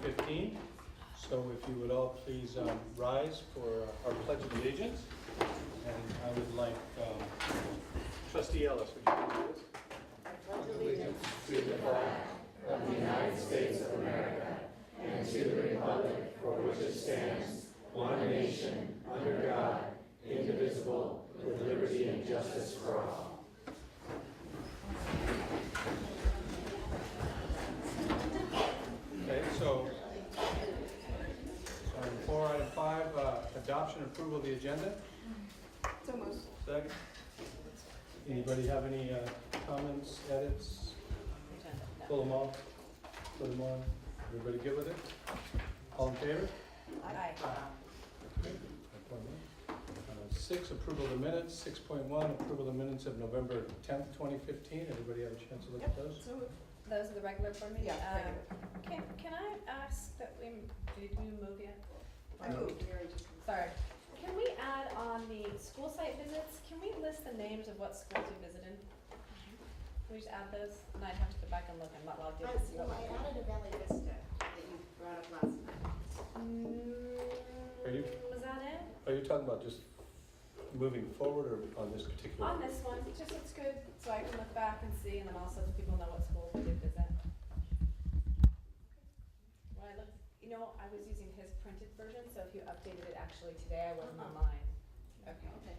2015. So if you would all please rise for our Pledge of Allegiance. And I would like Trustee Ellis, would you do this? I pledge allegiance to the flag of the United States of America and to the republic for which it stands, one nation, under God, indivisible, with liberty and justice for all. Okay, so for item 5, adoption and approval of the agenda. So moved. Second. Anybody have any comments, edits? Pull them off. Put them on. Everybody good with it? All in favor? Aye. 6, approval of the minutes. 6.1, approval of the minutes of November 10th, 2015. Everybody have a chance to look at those? So moved. Those are the regular board meetings? Yeah, Can I ask that did you move yet? I moved. Sorry. Can we add on the school site visits, can we list the names of what schools we visited? Can we just add those? And I'd have to go back and look, I'm not logged in to see Well, I what. added a Valley Vista that you brought up last night. Was that it? Are you talking about just moving forward or on this particular? On this one, it just looks good, so I can look back and see, and then also so people know what schools we did visit. When I looked, I was using his printed version, so if you updated it actually today, I wasn't on mine. Okay. Okay.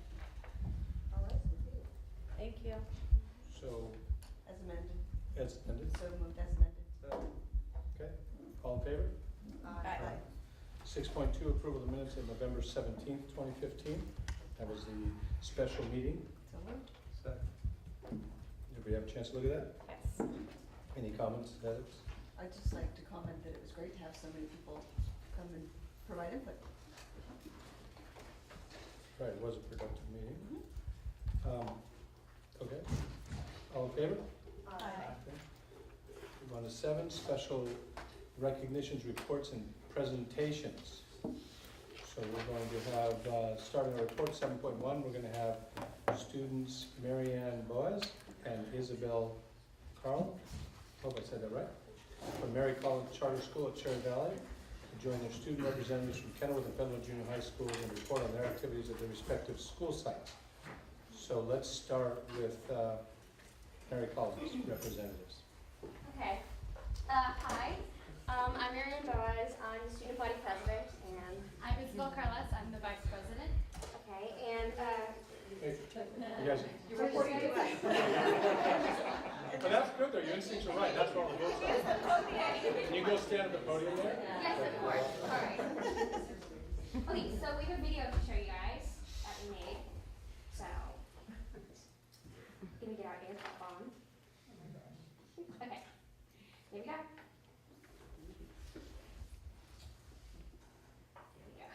All right, so Thank you. So, As amended. as amended? So moved as amended. Okay, all in favor? Aye. 6.2, approval of the minutes of November 17th, 2015. That was the special meeting. So moved. Second. Everybody have a chance to look at that? Yes. Any comments, edits? I'd just like to comment that it was great to have so many people come and provide input. Right, it was a productive meeting. Okay, all in favor? Aye. Okay. Move on to 7, special recognitions, reports, and presentations. So we're going to have, starting our report 7.1, we're going to have students Marianne Boaz and Isabel Carl, hope I said that right, from Mary Collins Charter School at Cherry Valley, to join their student representatives from Kenilworth and Federal Junior High Schools and report on their activities at their respective school sites. So let's start with Mary Collins representatives. Okay. Hi. I'm Marianne Boaz. I'm the student body president, and I'm Isabel Carles. I'm the vice president. okay, and Hey, you guys, You're reporting to us. but that's good though, your instincts are right, that's where all the votes are. Can you go stand at the podium there? yes, of course. All right. Okay, so we have a video to show you guys that we made. So, gonna get our earphones on. Okay. Here we go. Here we go.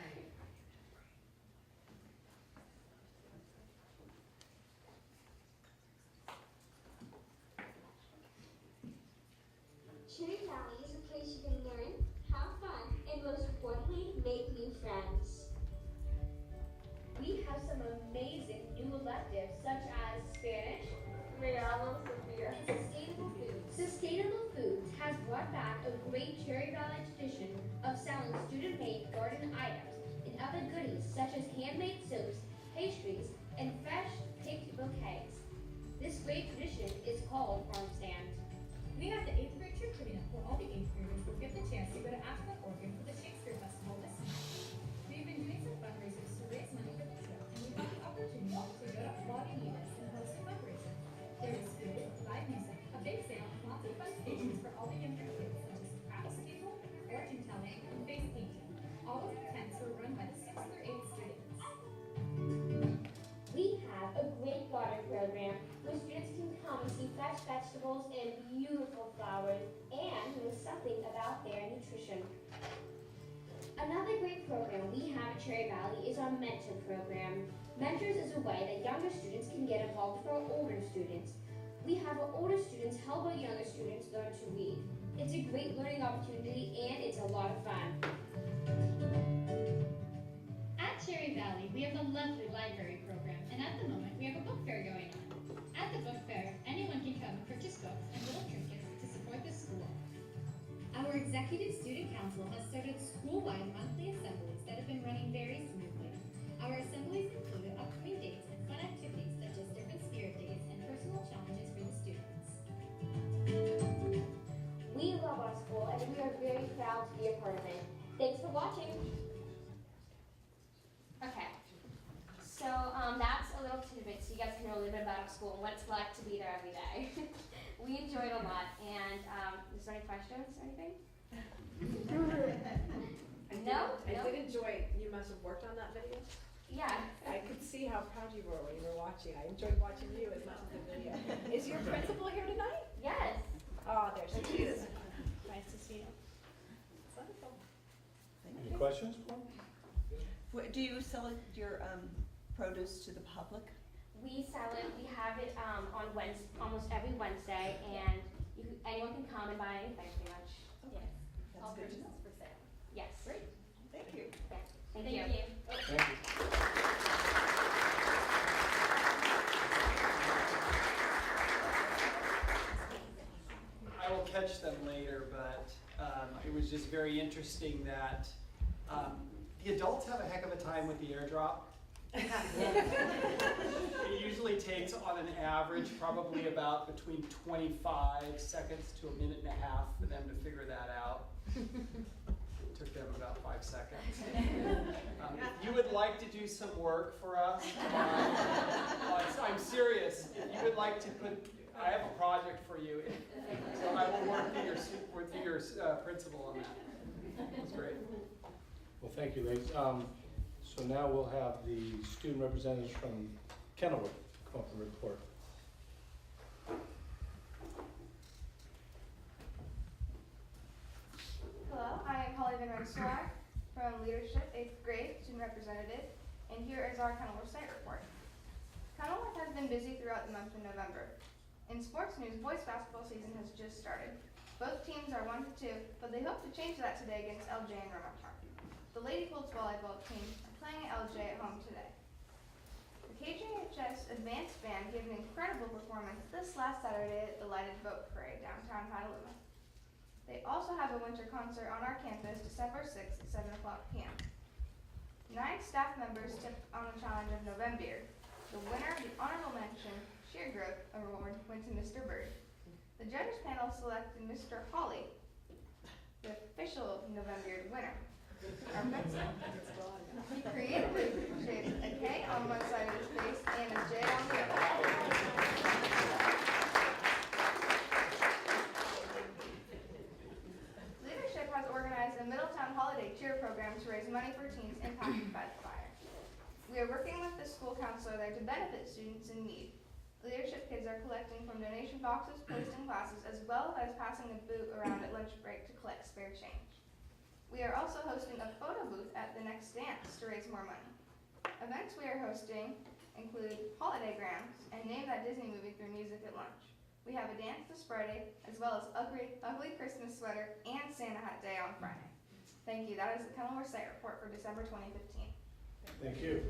Cherry Valley is a place you can learn, have fun, and most importantly, make new friends. We have some amazing new electives such as Spanish, Sustainable Foods. Sustainable Foods has brought back a great Cherry Valley tradition of selling student-made garden items and other goodies such as handmade soaps, pastries, and fresh picked bouquets. This great tradition is called Farm Stand. We have the 8th grade trip coming up where all the 8th graders will get the chance to go to Ashland, Oregon for the Shakespeare Festival this summer. We've been doing some fundraisers to raise money for the trip, and we have the opportunity to go to Lagunitas and host a fundraiser. There is food, live music, a big sale, and lots of fun stations for all the younger kids, such as craftspeople, fortune telling, and face painting. All of the tents were run by the 6th through 8th students. We have a great garden program where students can come and see fresh vegetables and beautiful flowers and know something about their nutrition. Another great program we have at Cherry Valley is our Mentor program. Mentors is a way that younger students can get involved for our older students. We have our older students help our younger students learn to read. It's a great learning opportunity and it's a lot of fun. At Cherry Valley, we have a lovely library program, and at the moment, we have a book fair going on. At the book fair, anyone can come and purchase books and little trinkets to support the school. Our executive student council Council has started school-wide monthly assemblies that have been running very smoothly. Our assemblies included upcoming dates and fun activities such as different spirit days and personal challenges for the students. We love our school and we are very proud to be a part of it. Thanks for watching. Okay, so that's a little tidbit so you guys can know a little bit about our school and what it's like to be there every day. We enjoyed a lot, and is there any questions or anything? I did enjoy, you must have worked on that video. Yeah. I could see how proud you were when you were watching. I enjoyed watching you as much as the video. Is your principal here tonight? Yes. Oh, there she is. Nice to see you. Wonderful. Any questions, Paul? Do you sell your produce to the public? We sell it, we have it on Wednesday, almost every Wednesday, and anyone can come and buy anything pretty much. Yes. That's All good to purchases know. for sale. Yes. Great, thank you. Yeah. Thank you. Thank you. I will catch them later, but it was just very interesting that the adults have a heck of a time with the airdrop. It usually takes, on an average, probably about between 25 seconds to a minute and a half for them to figure that out. It took them about 5 seconds. If you would like to do some work for us, I'm serious. If you would like to I have a project for you. So I will work through your principal on that. That's great. Well, thank you, ladies. So now we'll have the student representatives from Kenilworth come up and report. Hello, I am Holly Van Rensselaer from Leadership, 8th grade, student representative, and here is our Kenilworth site report. Kenilworth has been busy throughout the month of November. In sports news, boys basketball season has just started. Both teams are 1-2, but they hope to change that today against LJ and Remarchar. The Lady Colts volleyball team are playing LJ at home today. The KJHS Advanced Band gave an incredible performance this last Saturday at the Lighted Boat Parade downtown Petaluma. They also have a winter concert on our campus December 6th at 7 o'clock p.m. 9 staff members took on the challenge of November. The winner of the honorable mention Sheer Growth Award went to Mr. Bird. The judges panel selected Mr. Hawley, the official November winner. Our pencil. He creatively shaped a K on one side of his face and a J on the other. Leadership has organized a Middletown Holiday Cheer program to raise money for teens impacted by the fire. We are working with the school counselor there to benefit students in need. Leadership kids are collecting from donation boxes placed in classes as well as passing a boot around at lunch break to collect spare change. We are also hosting a photo booth at the next dance to raise more money. Events we are hosting include holiday grams and Name That Disney Movie through music at lunch. We have a dance this Friday as well as ugly Christmas sweater and Santa Hat Day on Friday. Thank you. That is the Kenilworth site report for December 2015. Thank you.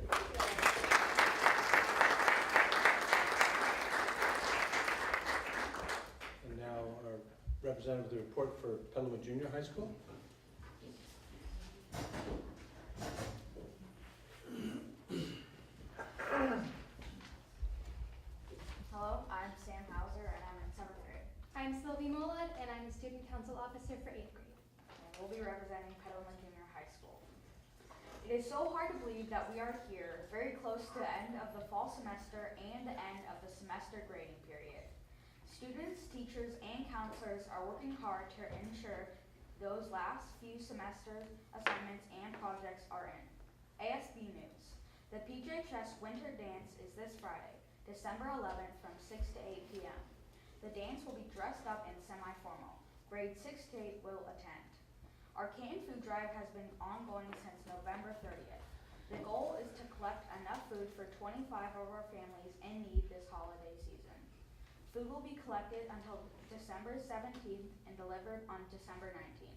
And now our representative of the report for Petaluma Junior High School. Hello, I'm Sam Hauser and I'm in 7th grade. I'm Sylvie Molad and I'm the Student Council Officer for 8th grade. And we'll be representing Petaluma Junior High School. It is so hard to believe that we are here, very close to the end of the fall semester and the end of the semester grading period. Students, teachers, and counselors are working hard to ensure those last few semester assignments and projects are in. ASB news. The PJHS Winter Dance is this Friday, December 11th from 6 to 8 p.m. The dance will be dressed up and semi-formal. Grades 6 to 8 will attend. Our canned food drive has been ongoing since November 30th. The goal is to collect enough food for 25 of our families in need this holiday season. Food will be collected until December 17th and delivered on December 19th.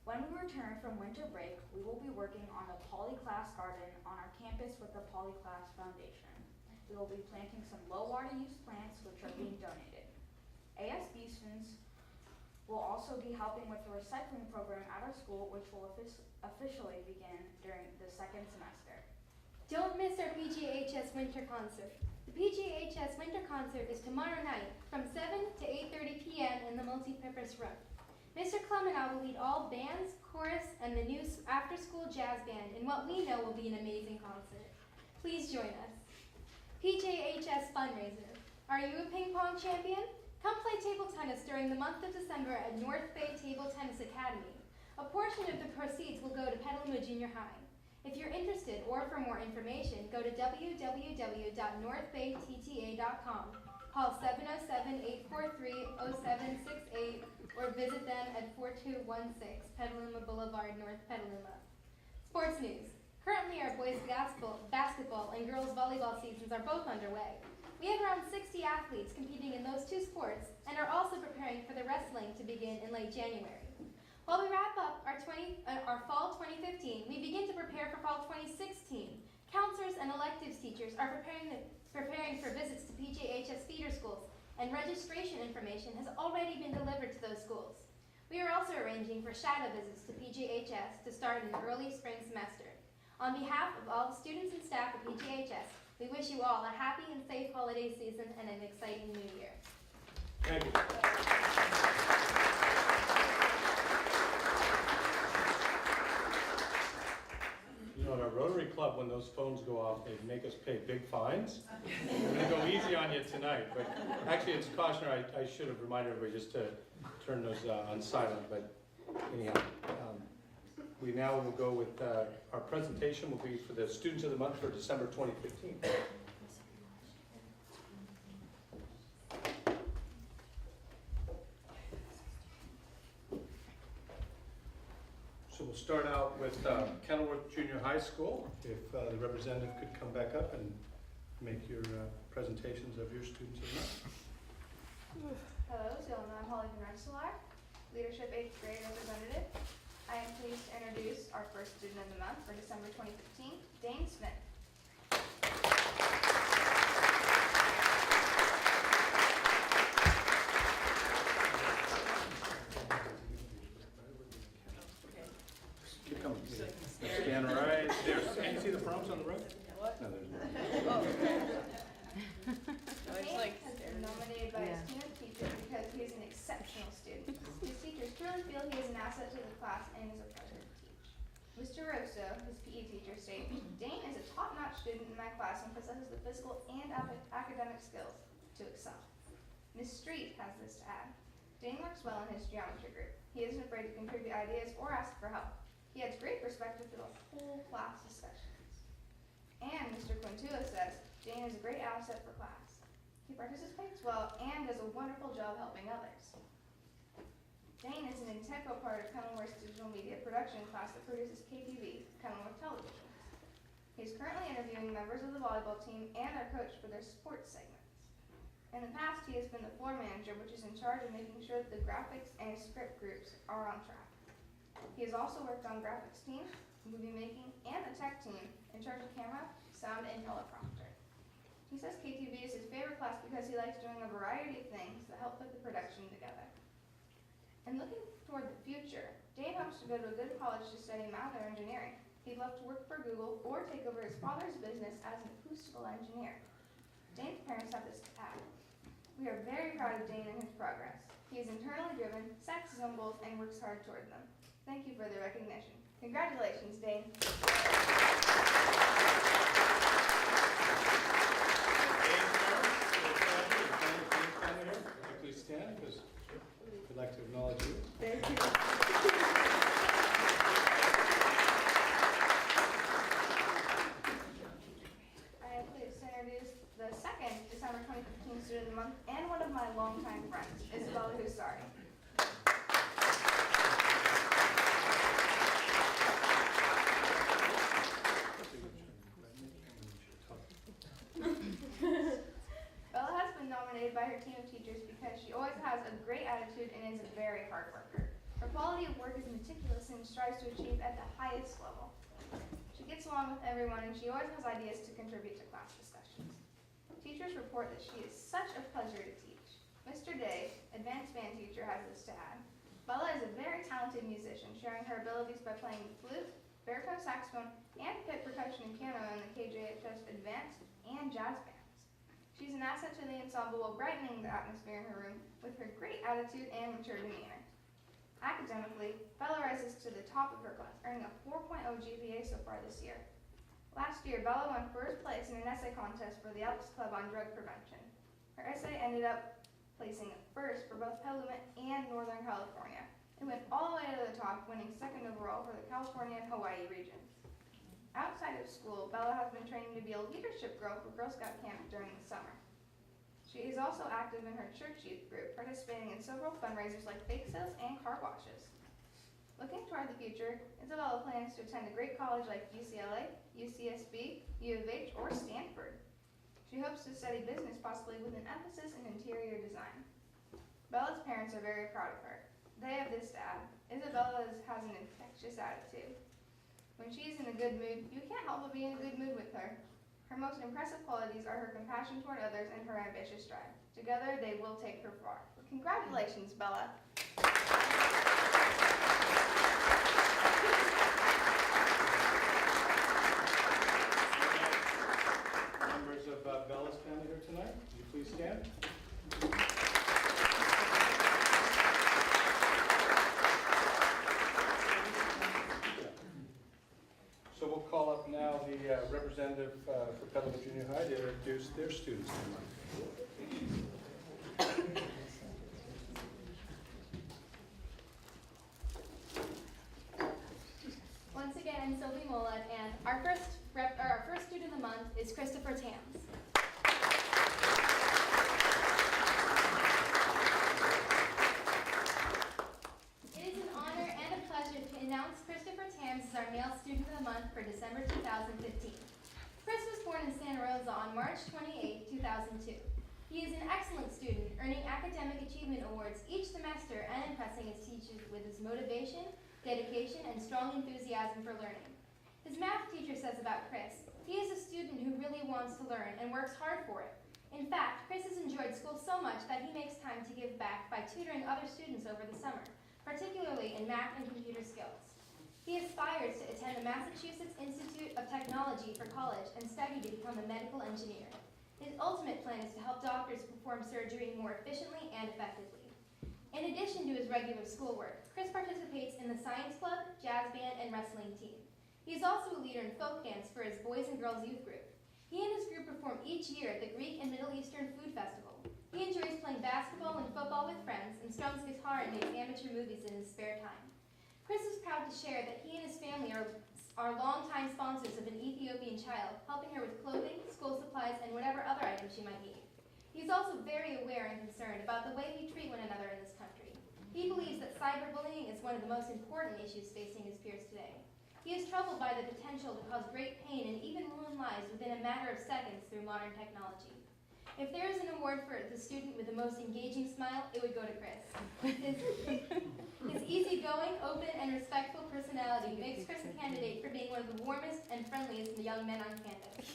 When we return from winter break, we will be working on the Polyclass Garden on our campus with the Polyclass Foundation. We will be planting some low water use plants which are being donated. ASB students will also also be helping with the recycling program at our school, which will officially begin during the second semester. Don't miss our PGHS Winter Concert. The PGHS Winter Concert is tomorrow night from 7 to 8:30 p.m. in the multipurpose room. Mr. Clemenot will lead all bands, chorus, and the new after-school jazz band in what we know will be an amazing concert. Please join us. PJHS Fundraiser. Are you a ping pong champion? Come play table tennis during the month of December at North Bay Table Tennis Academy. A portion of the proceeds will go to Petaluma Junior High. If you're interested or for more information, go to www.northbaytta.com. Call 707-843-0768 or visit them at 4216 Petaluma Boulevard, North Petaluma. Sports news. Currently, our boys basketball and girls volleyball seasons are both underway. We have around 60 athletes competing in those two sports and are also preparing for the wrestling to begin in late January. While we wrap up our fall 2015, we begin to prepare for fall 2016. Counselors and electives teachers are preparing for visits to PJHS feeder schools, and registration information has already been delivered to those schools. We are also arranging for shadow visits to PJHS to start in the early spring semester. On behalf of all the students and staff at PJHS, we wish you all a happy and safe holiday season and an exciting new year. Thank you. You know, at our Rotary Club, when those phones go off, they make us pay big fines. I'm going to go easy on you tonight, but actually it's cautionary. I should have reminded everybody just to turn those on silent, but anyhow. We now will go with our presentation will be for the Students of the Month for December 2015. So we'll start out with Kenilworth Junior High School. If the representative could come back up and make your presentations of your Students of the Month. Hello, so I'm Holly Van Rensselaer, Leadership 8th grade representative. I am pleased to introduce our first Student of the Month for December 2015, Dane Smith. Keep coming. Stand right there. Can you see the prompts on the right? What? No, there's not. Dane has been nominated by his team of teachers because he is an exceptional student. His teachers truly feel he is an asset to the class and is a pleasure to teach. Mr. Rosso, his PE teacher, states, Dane is a top-notch student in my class and possesses the physical and academic skills to excel. Ms. Street has this to add. Dane works well in his geometry group. He isn't afraid to contribute ideas or ask for help. He has great perspective for the whole class discussions. And Mr. Quintula says, Dane is a great asset for class. He participates well and does a wonderful job helping others. Dane is an integral part of Kenilworth's digital media production class that produces KTV, Kenilworth Television. He's currently interviewing members of the volleyball team and our coach for their sports segments. In the past, he has been the floor manager, which is in charge of making sure that the graphics and script groups are on track. He has also worked on graphics team, movie making, and a tech team in charge of camera, sound, and teleprompter. He says KTV is his favorite class because he likes doing a variety of things that help put the production together. And looking toward the future, Dane hopes to go to a good college to study math or engineering. He'd love to work for Google or take over his father's business as an acoustical engineer. Dane's parents have this to add. We are very proud of Dane and his progress. He is internally driven, sets his own goals, and works hard toward them. Thank you for the recognition. Congratulations, Dane. Please stand, because we'd like to acknowledge you. Thank you. I am pleased to introduce the second December 2015 Student of the Month and one of my longtime friends, Isabella Husari. Bella has been nominated by her team of teachers because she always has a great attitude and is a very hard worker. Her quality of work is meticulous and strives to achieve at the highest level. She gets along with everyone and she always has ideas to contribute to class discussions. Teachers report that she is such a pleasure to teach. Mr. Day, advanced band teacher, has this to add. Bella talented musician, sharing her abilities by playing the flute, baritone saxophone, and pit percussion and piano in the KJHS Advanced and Jazz Bands. She's an asset to the ensemble while brightening the atmosphere in her room with her great attitude and mature demeanor. Academically, Bella rises to the top of her class, earning a 4.0 GPA so far this year. Last year, Bella won first place in an essay contest for the Elks Club on drug prevention. Her essay ended up placing first for both Petaluma and Northern California. It went all the way to the top, winning second overall for the California and Hawaii regions. Outside of school, Bella has been training to be a leadership girl for Girl Scout camp during the summer. She is also active in her church youth group, participating in several fundraisers like bake sales and car washes. Looking toward the future, Isabella plans to attend a great college like UCLA, UCSB, U of H, or Stanford. She hopes to study business, possibly with an emphasis in interior design. Bella's parents are very proud of her. They have this to add: Isabella has an infectious attitude. When she is in a good mood, you can't help but be in a good mood with her. Her most impressive qualities are her compassion toward others and her ambitious drive. Together, they will take her far. Congratulations, Bella. Members of Bella's family here tonight, would you please stand? So we'll call up now the representative for Petaluma Junior High to introduce their students. Once again, I'm Sylvie Mollett, and our first student of the month is Christopher Tams. It is an honor and a pleasure to announce Christopher Tams as our male student of the month for December 2015. Chris was born in Santa Rosa on March 28, 2002. He is an excellent student, earning academic achievement awards each semester and impressing his teachers with his motivation, dedication, and strong enthusiasm for learning. His math teacher says about Chris, he is a student who really wants to learn and works hard for it. In fact, Chris has enjoyed school so much that he makes time to give back by tutoring other students over the summer, particularly in math and computer skills. He aspires to attend the Massachusetts Institute of Technology for college and study to become a medical engineer. His ultimate plan is to help doctors perform surgery more efficiently and effectively. In addition to his regular schoolwork, Chris participates in the science club, jazz band, and wrestling team. He is also a leader in folk dance for his Boys and Girls Youth Group. He and his group perform each year at the Greek and Middle Eastern Food Festival. He enjoys playing basketball and football with friends and strums guitar and makes amateur movies in his spare time. Chris is proud to share that he and his family are longtime sponsors of an Ethiopian child, helping her with clothing, school supplies, and whatever other items she might need. He's also very aware and concerned about the way we treat one another in this country. He believes that cyberbullying is one of the most important issues facing his peers today. He is troubled by the potential to cause great pain and even ruin lives within a matter of seconds through modern technology. If there is an award for the student with the most engaging smile, it would go to Chris. His easygoing, open, and respectful personality makes Chris a candidate for being one of the warmest and friendliest young men on campus.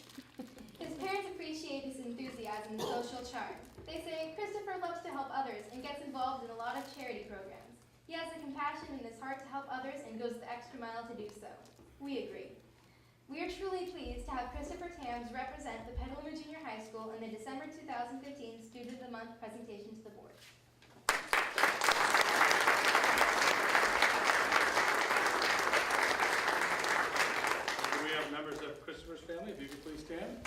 His parents appreciate his enthusiasm and social charm. They say Christopher loves to help others and gets involved in a lot of charity programs. He has the compassion in his heart to help others and goes the extra mile to do so. We agree. We are truly pleased to have Christopher Tams represent the Petaluma Junior High School in the December 2015 Student of the Month presentation to the board. Do we have members of Christopher's family? If you could please stand.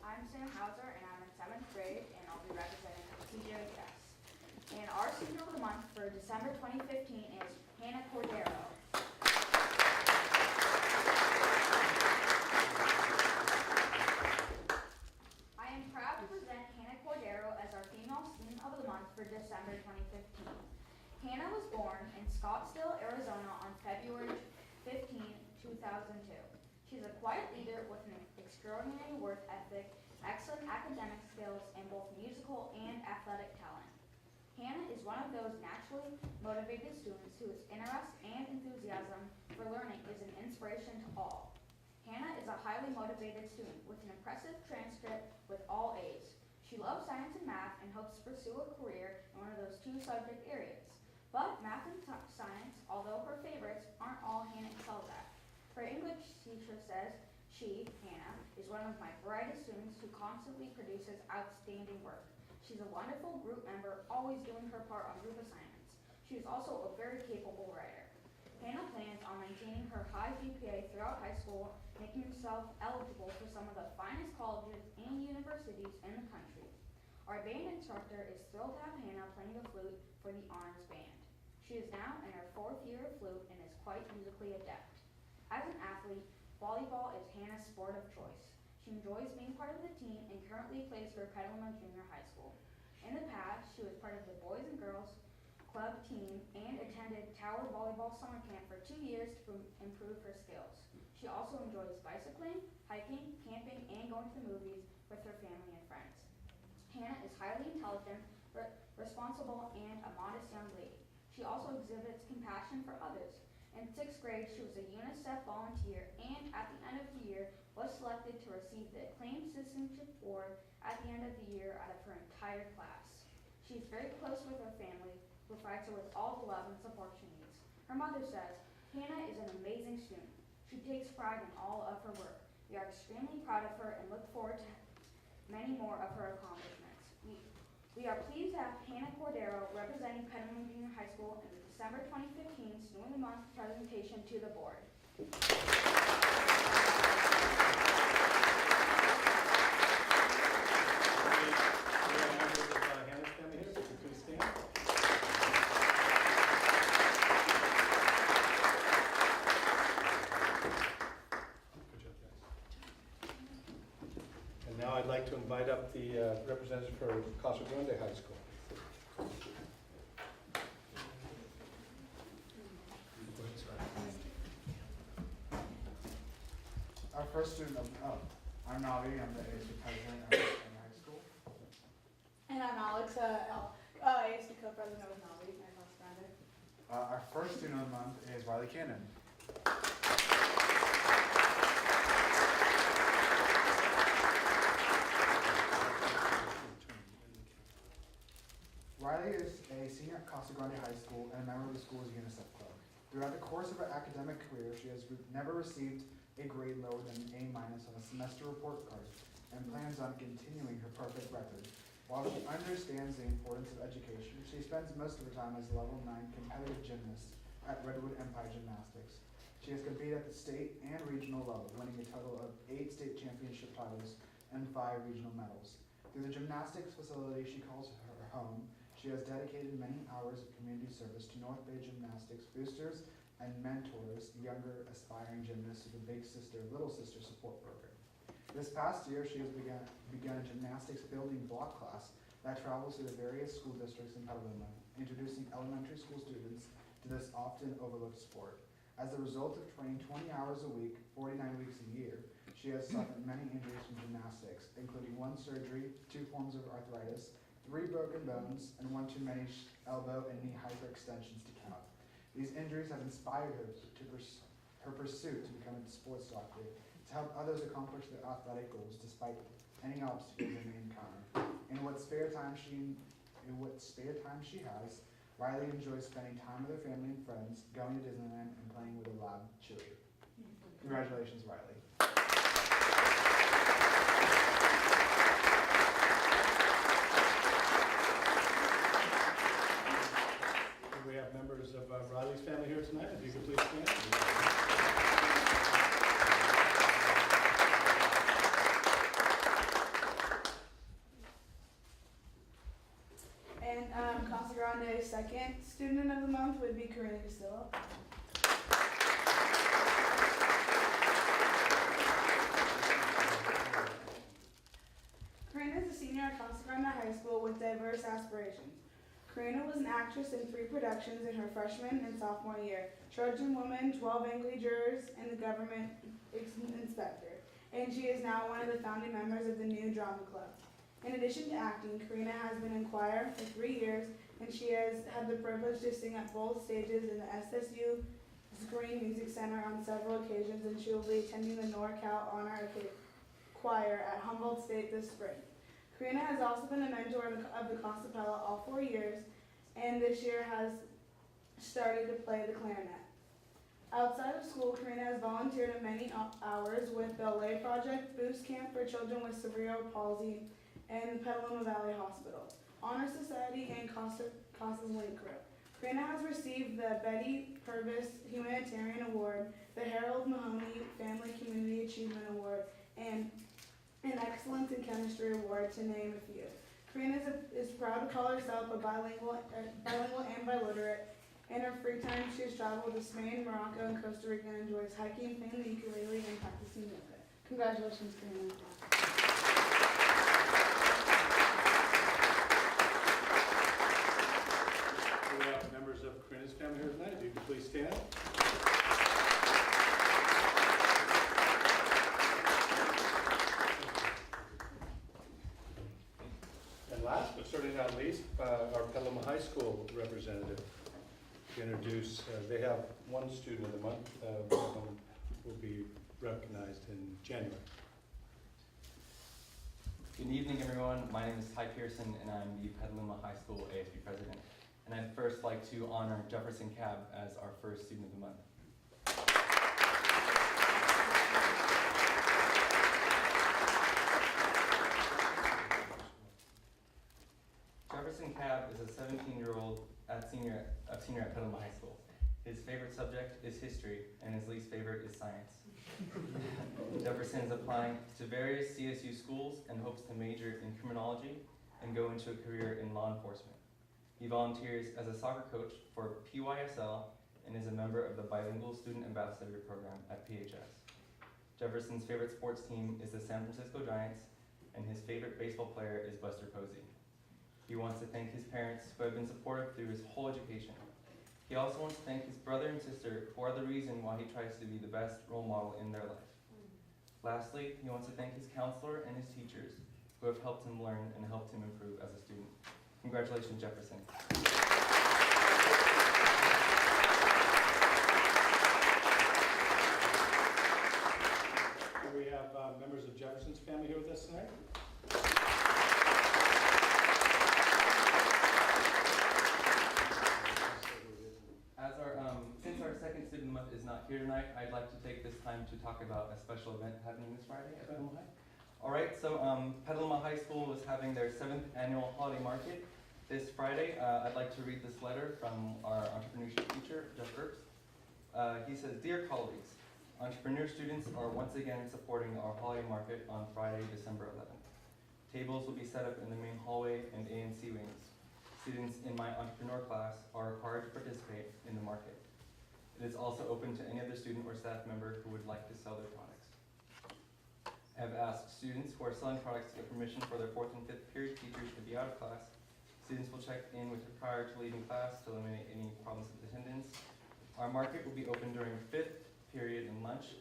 I'm Sam Hauser, and I'm in 7th grade, and I'll be representing TJHS. And our student of the month for December 2015 is Hannah Cordero. I am proud to present Hannah Cordero as our female student of the month for December 2015. Hannah was born in Scottsdale, Arizona on February 15, 2002. She's a quiet leader with an extraordinary work ethic, excellent academic skills, and both musical and athletic talent. Hannah is one of those naturally motivated students whose interest and enthusiasm for learning is an inspiration to all. Hannah is a highly motivated student with an impressive transcript with all A's. She loves science and math and hopes to pursue a career in one of those two subject areas. But math and science, although her favorites, aren't all Hannah excels at. Her English teacher says she, Hannah, is one of my brightest students who constantly produces outstanding work. She's a wonderful group member, always doing her part on group assignments. She is also a very capable writer. Hannah plans on maintaining her high GPA throughout high school, making herself eligible for some of the finest colleges and universities in the country. Our band instructor is thrilled to have Hannah playing the flute for the honors band. She is now in her 4th year of flute and is quite musically adept. As an athlete, volleyball is Hannah's sport of choice. She enjoys being part of the team and currently plays for Petaluma Junior High School. In the past, she was part of the Boys and Girls Club team and attended Tower Volleyball Summer Camp for 2 years to improve her skills. She also enjoys bicycling, hiking, camping, and going to the movies with her family and friends. Hannah is highly intelligent, responsible, and a modest young lady. She also exhibits compassion for others. In 6th grade, she was a UNICEF volunteer and at the end of the year was selected to receive the Acclaimed Citizenship Award at the end of the year out of her entire class. She is very close with her family, who provides her with all the love and support she needs. Her mother says, Hannah is an amazing student. She takes pride in all of her work. We are extremely proud of her and look forward to many more of her accomplishments. We are pleased to have Hannah Cordero representing Petaluma Junior High School in the December 2015 Student of the Month presentation to the board. Now I'd like to invite up the representative for Casa Grande High School. Our first student I'm Navi, I'm the ASD president of Grande High School. And I'm Alex, ASD co-president with Navi at Casa Grande. Our first student of the month is Riley Cannon. Riley is a senior at Casa Grande High School and a member of the school's UNICEF club. Throughout the course of her academic career, she has never received a grade lower than an A- on a semester report card and plans on continuing her perfect record. While she understands the importance of education, she spends most of her time as a level 9 competitive gymnast at Redwood Empire Gymnastics. She has competed at the state and regional level, winning a total of 8 state championship titles and 5 regional medals. Through the gymnastics facility she calls her home, she has dedicated many hours of community service to North Bay Gymnastics boosters and mentors younger aspiring gymnasts through the Big Sister, Little Sister support program. This past year, she has begun a gymnastics building block class that travels through the various school districts in Petaluma, introducing elementary school students to this often overlooked sport. As a result of training 20 hours a week, 49 weeks a year, she has suffered many injuries from gymnastics, including 1 surgery, 2 forms of arthritis, 3 broken bones, and 1 too many elbow and knee hyperextensions to count. These injuries have inspired her to her pursuit to become a sports doctor, to help others accomplish their athletic goals despite any obstacles they may encounter. In what spare time she has, Riley enjoys spending time with her family and friends, going to Disneyland, and playing with a loud cheerleader. Congratulations, Riley. We have members of Riley's family here tonight. If you could please stand. And Casa Grande's second student of the month would be Karina Castillo. Karina is a senior at Casa Grande High School with diverse aspirations. Karina was an actress in 3 productions in her freshman and sophomore year: Trojan Woman, 12 Angry Jurors, and The Government Inspector. And she is now one of the founding members of the New Drama Club. In addition to acting, Karina has been in choir for 3 years, and she has had the privilege to sing at both stages in the SSU Green Music Center on several occasions, and she will be attending the NorCal Honor Choir at Humboldt State this spring. Karina has also been a mentor of the class of Pella all 4 years, and this year has started to play the clarinet. Outside of school, Karina has volunteered at many hours with the Lay Project, Boost Camp for Children with Cerebral Palsy, and Petaluma Valley Hospital, Honor Society, and Casas Link Crew. Karina has received the Betty Purvis Humanitarian Award, the Harold Mahoney Family Community Achievement Award, and an Excellence in Chemistry Award, to name a few. Karina is proud to call herself a bilingual and biliterate. In her free time, she has traveled to Spain, Morocco, and Costa Rica and enjoys hiking, playing the ukulele, and practicing yoga. Congratulations, Karina. We have members of Karina's family here tonight. If you could please stand. And last, but certainly not least, our Petaluma High School representative. To introduce, they have one student of the month, one of them will be recognized in January. Good evening, everyone. My name is Ty Pearson, and I'm the Petaluma High School ASB president. And I'd first like to honor Jefferson Cab as our first student of the month. Jefferson Cab is a 17-year-old senior at Petaluma High School. His favorite subject is history, and his least favorite is science. Jefferson is applying to various CSU schools and hopes to major in criminology and go into a career in law enforcement. He volunteers as a soccer coach for PYSL and is a member of the Bilingual Student Ambassador Program at PHS. Jefferson's favorite sports team is the San Francisco Giants, and his favorite baseball player is Buster Posey. He wants to thank his parents who have been supportive through his whole education. He also wants to thank his brother and sister who are the reason why he tries to be the best role model in their life. Lastly, he wants to thank his counselor and his teachers who have helped him learn and helped him improve as a student. Congratulations, Jefferson. We have members of Jefferson's family here with us tonight. Since our second student of the month is not here tonight, I'd like to take this time to talk about a special event happening this Friday at Petaluma High. All right, so Petaluma High School is having their 7th annual holiday market this Friday. I'd like to read this letter from our entrepreneurship teacher, Jeff Earps. He says, "Dear colleagues, entrepreneur students are once again supporting our holiday market on Friday, December 11th. Tables will be set up in the main hallway and A&C wings. Students in my entrepreneur class are required to participate in the market. It is also open to any other student or staff member who would like to sell their products. I have asked students who are selling products to get permission for their 4th and 5th period teachers to be out of class. Students will check in with you prior to leaving class to eliminate any problems with attendance. Our market will be open during 5th period and lunch.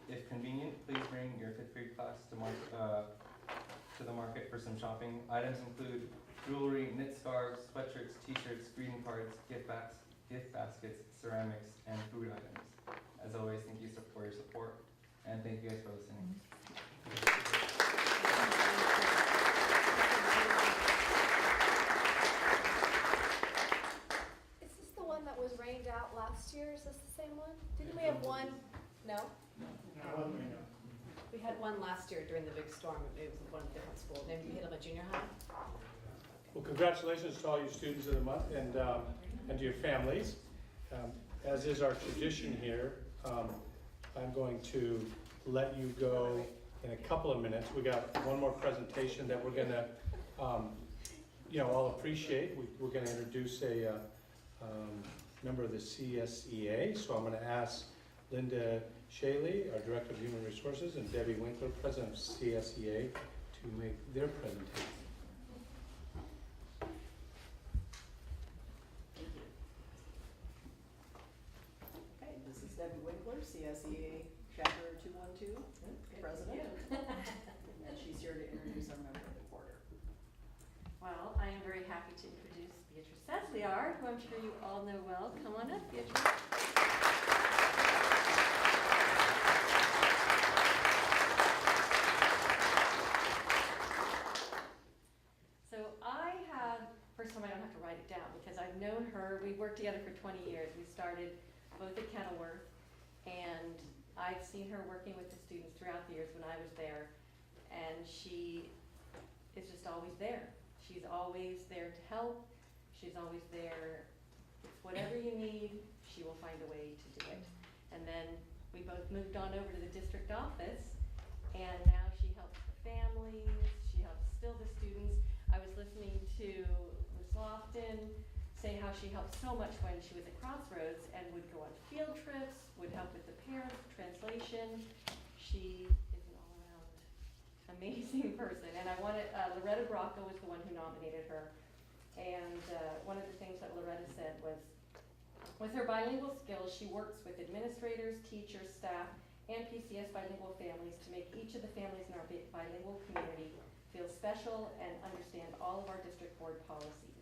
If convenient, please bring your 5th period class to the market for some shopping. Items include jewelry, knit scarves, sweatshirts, t-shirts, greeting cards, gift baskets, ceramics, and food items. As always, thank you for your support, and thank you guys for listening." Is this the one that was rained out last year? Is this the same one? Didn't we have one? No? We had one last year during the big storm. It was one different school, maybe Petaluma Junior High. Well, congratulations to all your students of the month and to your families. As is our tradition here, I'm going to let you go in a couple of minutes. We got one more presentation that we're gonna, all appreciate. We're gonna introduce a member of the CSEA. So I'm gonna ask Linda Shaley, our Director of Human Resources, and Debbie Winkler, President of CSEA, to make their presentation. Okay, this is Debbie Winkler, CSEA Chapter 212, President. And she's here to introduce our member of the quarter. Well, I am very happy to introduce Beatrice Sasliar, who I'm sure you all know well. Come on up, Beatrice. known her, we worked together for 20 years. We started both at Kenilworth, and I've seen her working with the students throughout the years when I was there, and she is just always there. She's always there to help. She's always there. It's whatever you need, she will find a way to do it. And then we both moved on over to the district office, and now she helps the families, she helps still the students. I was listening to Ms. Lofton say how she helped so much when she was at Crossroads and would go on field trips, would help with the parents, translation. She is an all-around amazing person. And I wanted, Loretta Bracco was the one who nominated her. And one of the things that Loretta said was, with her bilingual skills, she works with administrators, teachers, staff, and PCS bilingual families to make each of the families in our bilingual community feel special and understand all of our district board policies.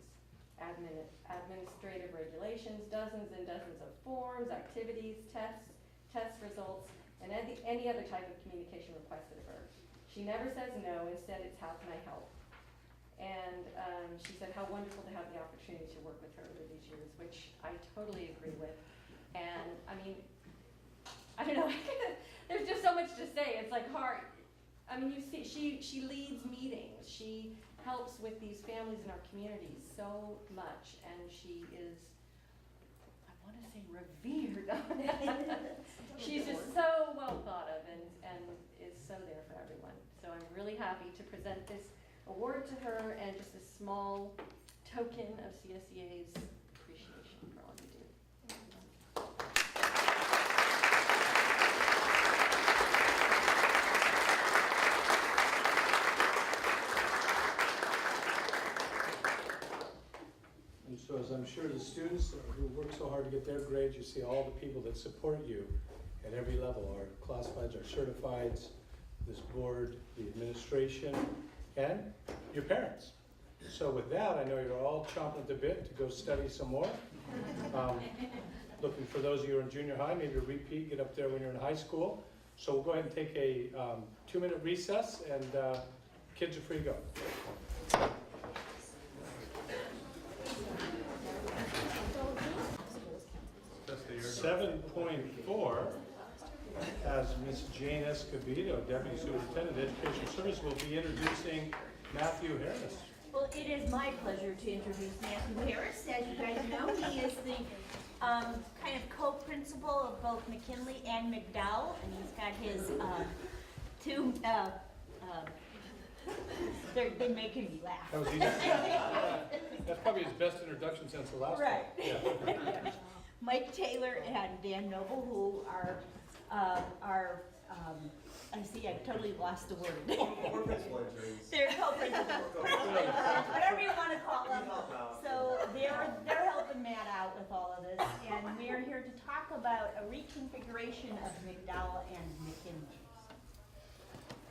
Administrative regulations, dozens and dozens of forms, activities, tests, test results, and any other type of communication requested of her. She never says no, instead it's how can I help? And she said how wonderful to have the opportunity to work with her over these years, which I totally agree with. And I mean, I don't know, there's just so much to say, it's like hard. I mean, you see, she leads meetings, she helps with these families in our communities so much, and she is, I want to say revered. She's just so well thought of and is so there for everyone. So I'm really happy to present this award to her and just a small token of CSEA's appreciation for all you do. And so as I'm sure the students who work so hard to get their grades, you see all the people that support you at every level, our classifieds, our certifieds, this board, the administration, and your parents. So with that, I know you're all chomping at the bit to go study some more. Looking for those of you who are in junior high, maybe to repeat, get up there when you're in high school. So we'll go ahead and take a 2-minute recess, and kids are free to go. 7.4, as Ms. Jane Escobedo, Deputy Superintendent of Education Service, will be introducing Matthew Harris. Well, it is my pleasure to introduce Matthew Harris. As you guys know, he is the kind of co-principal of both McKinley and McDowell, and he's got his two, they've been making me laugh. That was easy. That's probably his best introduction since the last right. one. Yeah. Mike Taylor and Dan Noble, who are I see, I totally lost the word. They're co-principals, whatever you want to call them. So they're helping Matt out with all of this, and we are here to talk about a reconfiguration of McDowell and McKinley.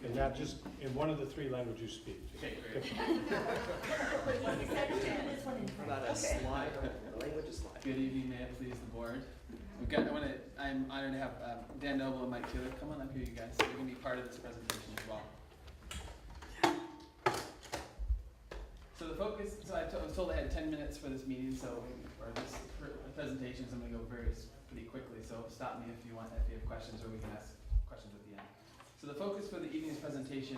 And not just in one of the 3 languages you speak. Okay, great. He decided to do this one in French. Not a slide, the language is slide. Good evening, may it please the board. I'm honored to have Dan Noble and Mike Taylor come on up here, you guys. They're going to be part of this presentation as well. So the focus, I was told I had 10 minutes for this meeting, or this presentation, so I'm going to go pretty quickly. So stop me if you have questions, or we can ask questions at the end. So the focus for the evening's presentation,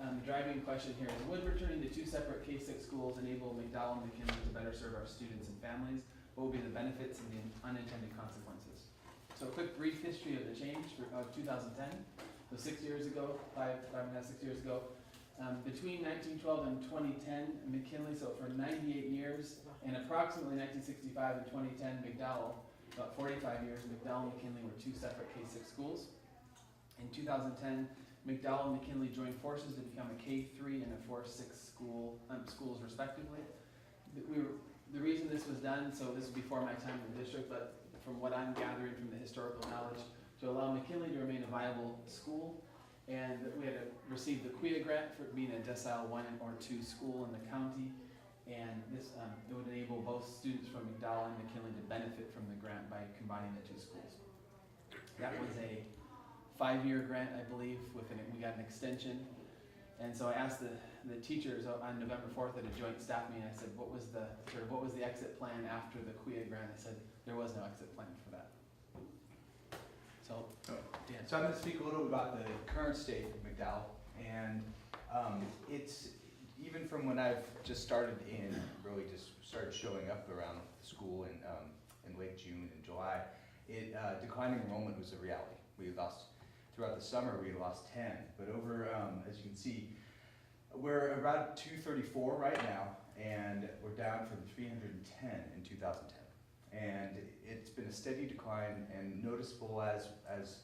the driving question here is, would returning to 2 separate K-6 schools enable McDowell and McKinley to better serve our students and families? What will be the benefits and the unintended consequences? So a quick brief history of the change of 2010. So 6 years ago, 5.5, 6 years ago, between 1912 and 2010, McKinley, so for 98 years, and approximately 1965 and 2010, McDowell, about 45 years, McDowell and McKinley were 2 separate K-6 schools. In 2010, McDowell and McKinley joined forces to become a K-3 and a 4-6 schools respectively. The reason this was done, so this was before my time in the district, but from what I'm gathering from the historical knowledge, to allow McKinley to remain a viable school, and we had received the QUIA grant for being a decile 1 or 2 school in the county, and this it would enable both students from McDowell and McKinley to benefit from the grant by combining the 2 schools. That was a 5-year grant, I believe, we got an extension, And so I asked the teachers on November 4th at a joint staff meeting, I said, what was the exit plan after the QIA grant? They said there was no exit plan for that. So, Dan. So I'm going to speak a little bit about the current state of McDowell, and it's, even from when I've just started really just started showing up around the school in late June and July, declining enrollment was a reality. We lost, throughout the summer, we lost 10, but over, as you can see, we're about 234 right now, and we're down from 310 in 2010. And it's been a steady decline, and noticeable as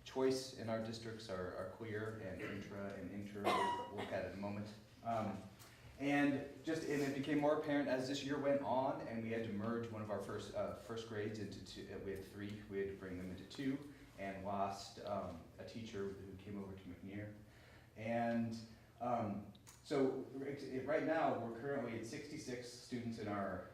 choice in our districts are clear, and intra and inter, we'll look at it in a moment. And it became more apparent as this year went on, and we had to merge one of our first grades into two. We had 3, we had to bring them into 2, and lost a teacher who came over to McNear. And so right now we're currently at 66 students in our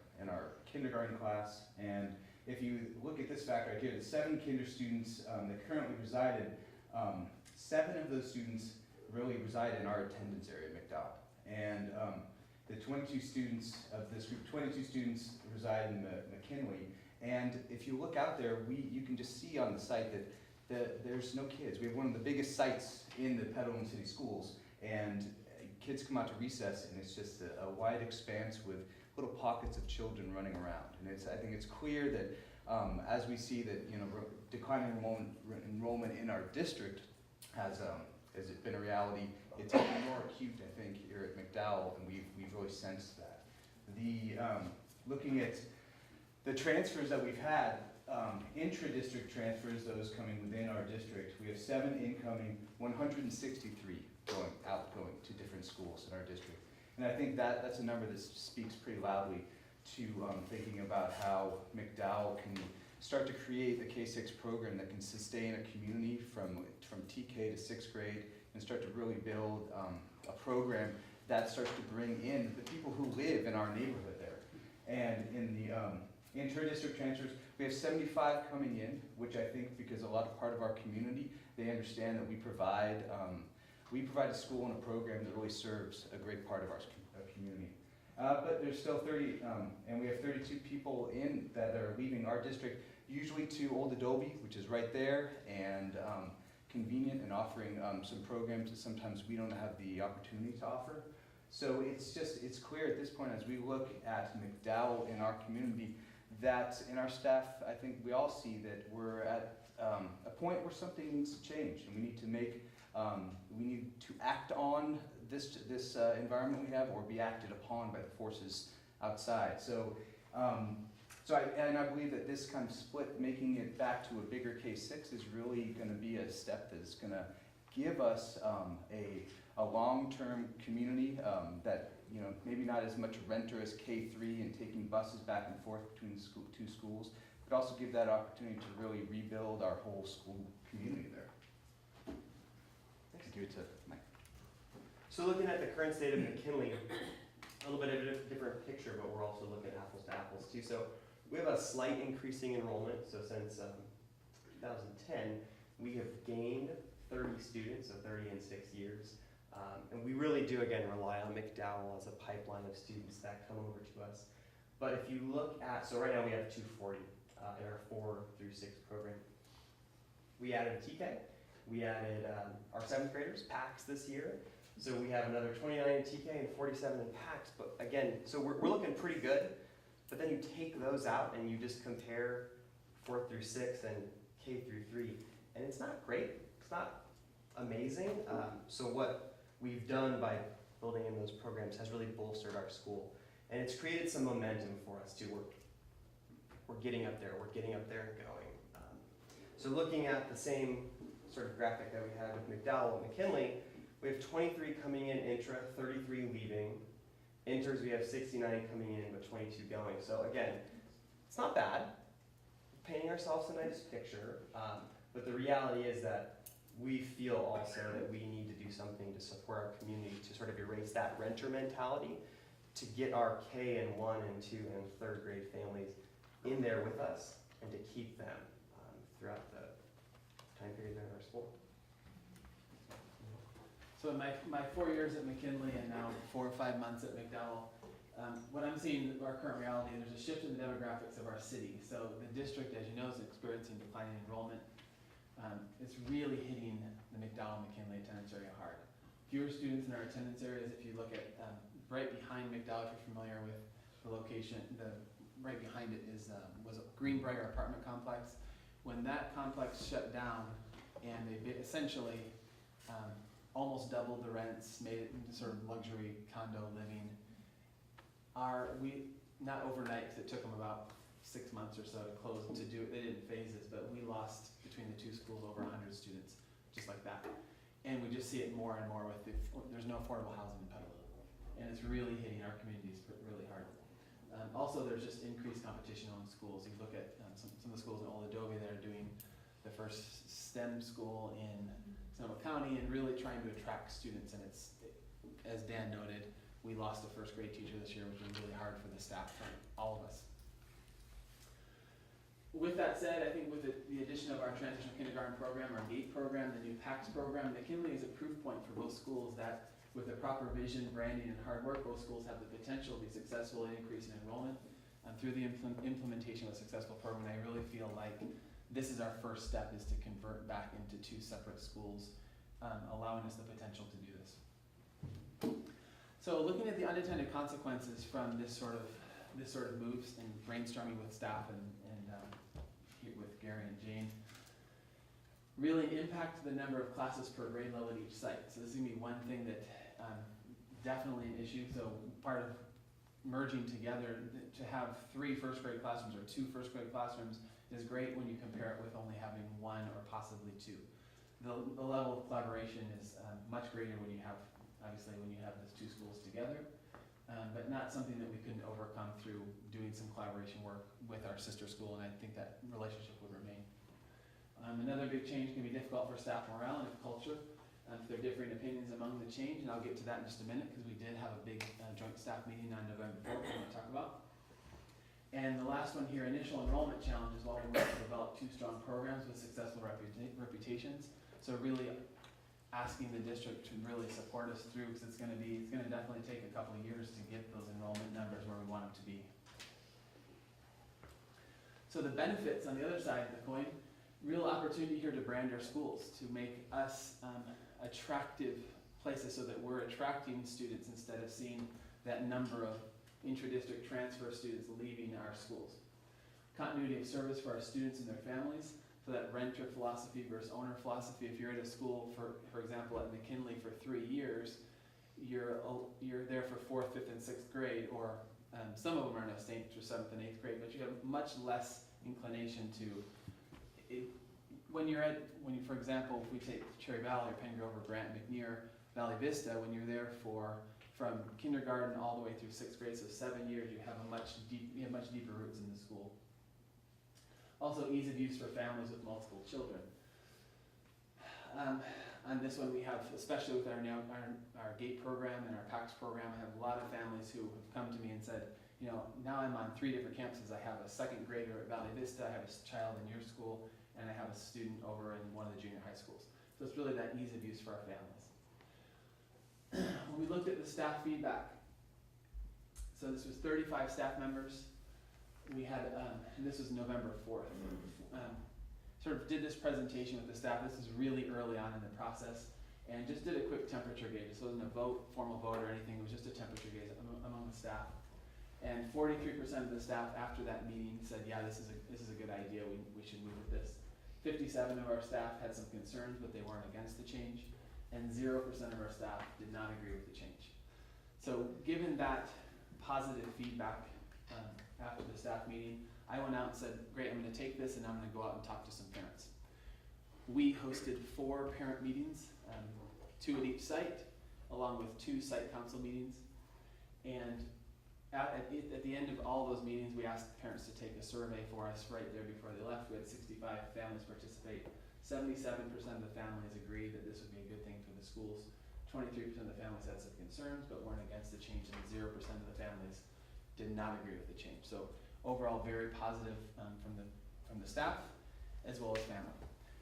kindergarten class, and if you look at this fact right here, the 7 kinder students that currently reside in, 7 of those students really reside in our attendance area at McDowell. And the 22 students of this group, 22 students reside in McKinley. And if you look out there, you can just see on the site that there's no kids. We have one of the biggest sites in the Petaluma City Schools, and kids come out to recess, and it's just a wide expanse with little pockets of children running around. And I think it's clear that as we see that declining enrollment in our district has it been a reality, it's even more acute, I think, here at McDowell, and we've really sensed that. Looking at the transfers that we've had, intra-district transfers, those coming within our district, we have 7 incoming, 163 outgoing to different schools in our district. And I think that's a number that speaks pretty loudly to thinking about how McDowell can start to create a K-6 program that can sustain a community from TK to 6th grade, and start to really build a program that starts to bring in the people who live in our neighborhood there. And in the inter-district transfers, we have 75 coming in, which I think, because a part of our community, they understand that we provide a school and a program that really serves a great part of our community. But there's still 30, and we have 32 people that are leaving our district, usually to Old Adobe, which is right there, and convenient, and offering some programs that sometimes we don't have the opportunity to offer. So it's clear at this point, as we look at McDowell in our community, that in our staff, I think we all see that we're at a point where something needs to change, and we need to act on this environment we have, or be acted upon by the forces outside. So I believe that this kind of split, making it back to a bigger K-6, is really going to be a step that is going to give us a long-term community that maybe not as much renter as K-3 and taking buses back and forth between the 2 schools, but also give that opportunity to really rebuild our whole school community there. Give it to Mike. So looking at the current state of McKinley, a little bit of a different picture, but we're also looking apples to apples too. So we have a slight increasing enrollment. So since 2010, we have gained 30 students, so 30 in 6 years. And we really do, again, rely on McDowell as a pipeline of students that come over to us. But if you look at, so right now we have 240 in our 4 through 6 program. We added a TK. We added our 7th graders, PACs, this year. So we have another 29 in TK and 47 in PACs. But again, so we're looking pretty good. But then you take those out and you just compare 4 through 6 and K through 3. And it's not great. It's not amazing. So what we've done by building in those programs has really bolstered our school. And it's created some momentum for us too. We're getting up there. We're getting up there and going. So looking at the same sort of graphic that we had with McDowell and McKinley, we have 23 coming in intra, 33 leaving. Inters, we have 69 coming in, but 22 going. So again, it's not bad. We're painting ourselves a nice picture, but the reality is that we feel also that we need to do something to support our community, to sort of erase that renter mentality, to get our K and 1 and 2 and 3rd grade families in there with us, and to keep them throughout the time period they're in our school. So in my 4 years at McKinley and now 4 or 5 months at McDowell, what I'm seeing, our current reality, there's a shift in the demographics of our city. So the district, as you know, is experiencing declining enrollment. It's really hitting the McDowell-McKinley attendance area hard. Fewer students in our attendance areas. If you look at right behind McDowell, if you're familiar with the location, right behind it was a Greenbrier apartment complex. When that complex shut down and they essentially almost doubled the rents, made it into sort of luxury condo living, not overnight, because it took them about 6 months or so to close to do it. They did in phases, but we lost between the two schools over 100 students, just like that. And we just see it more and more with there's no affordable housing in Petaluma, and it's really hitting our communities really hard. Also, there's just increased competition on schools. You look at some of the schools in Old Adobe that are doing the first STEM school in Sonoma County and really trying to attract students. And as Dan noted, we lost a first grade teacher this year, which was really hard for the staff, for all of us. With that said, I think with the addition of our transitional kindergarten program, our GATE program, the new PACS program, McKinley is a proof point for both schools that with the proper vision, branding, and hard work, both schools have the potential to be successful in increasing enrollment. Through the implementation of a successful program, I really feel like this is our first step, is to convert back into 2 separate schools, allowing us the potential to do this. So looking at the unintended consequences from this sort of moves and brainstorming with staff and here with Gary and Jane, really impact the number of classes per grade level at each site. So this is gonna be one thing that definitely an issue. So part of merging together to have 3 first grade classrooms or 2 first grade classrooms is great when you compare it with only having 1 or possibly 2. The level of collaboration is much greater when you have, obviously, when you have those 2 schools together, but not something that we couldn't overcome through doing some collaboration work with our sister school, and I think that relationship would remain. Another big change can be difficult for staff morale and culture. If there are differing opinions among the change, and I'll get to that in just a minute because we did have a big joint staff meeting on November 4th we're going to talk about. And the last one here, initial enrollment challenges, while we want to develop 2 strong programs with successful reputations. So really asking the district to really support us through, because it's going to definitely take a couple of years to get those enrollment numbers where we want them to be. So the benefits on the other side of the coin, real opportunity here to brand our schools, to make us attractive places so that we're attracting students instead of seeing that number of intra-district transfer students leaving our schools. Continuity of service for our students and their families, so that renter philosophy versus owner philosophy. If you're at a school, for example, at McKinley for 3 years, you're there for 4th, 5th, and 6th grade, or some of them are now staying through 7th and 8th grade, but you have much less inclination to, for example, if we take Cherry Valley or Pen Grover, Grant, McNear, Valley Vista, when you're there from kindergarten all the way through 6th grade, so 7 years, you have much deeper roots in the school. Also, ease of use for families with multiple children. On this one, we have, especially with our GATE program and our PACS program, I have a lot of families who have come to me and said, now I'm on 3 different campuses. I have a 2nd grader at Valley Vista, I have a child in your school, and I have a student over in one of the junior high schools. So it's really that ease of use for our families. When we looked at the staff feedback, so this was 35 staff members. We had, and this was November 4th, sort of did this presentation with the staff. This is really early on in the process, and just did a quick temperature gauge. This wasn't a formal vote or anything, it was just a temperature gauge among the staff. And 43% of the staff after that meeting said, yeah, this is a good idea, we should move with this. 57 of our staff had some concerns, but they weren't against the change, and 0% of our staff did not agree with the change. So given that positive feedback after the staff meeting, I went out and said, great, I'm going to take this and I'm going to go out and talk to some parents. We hosted 4 parent meetings, 2 at each site, along with 2 site council meetings. And at the end of all those meetings, we asked parents to take a survey for us right there before they left. We had 65 families participate. 77% of the families agreed that this would be a good thing for the schools. 23% of the families had some concerns but weren't against the change, and 0% of the families did not agree with the change. So overall, very positive from the staff as well as family.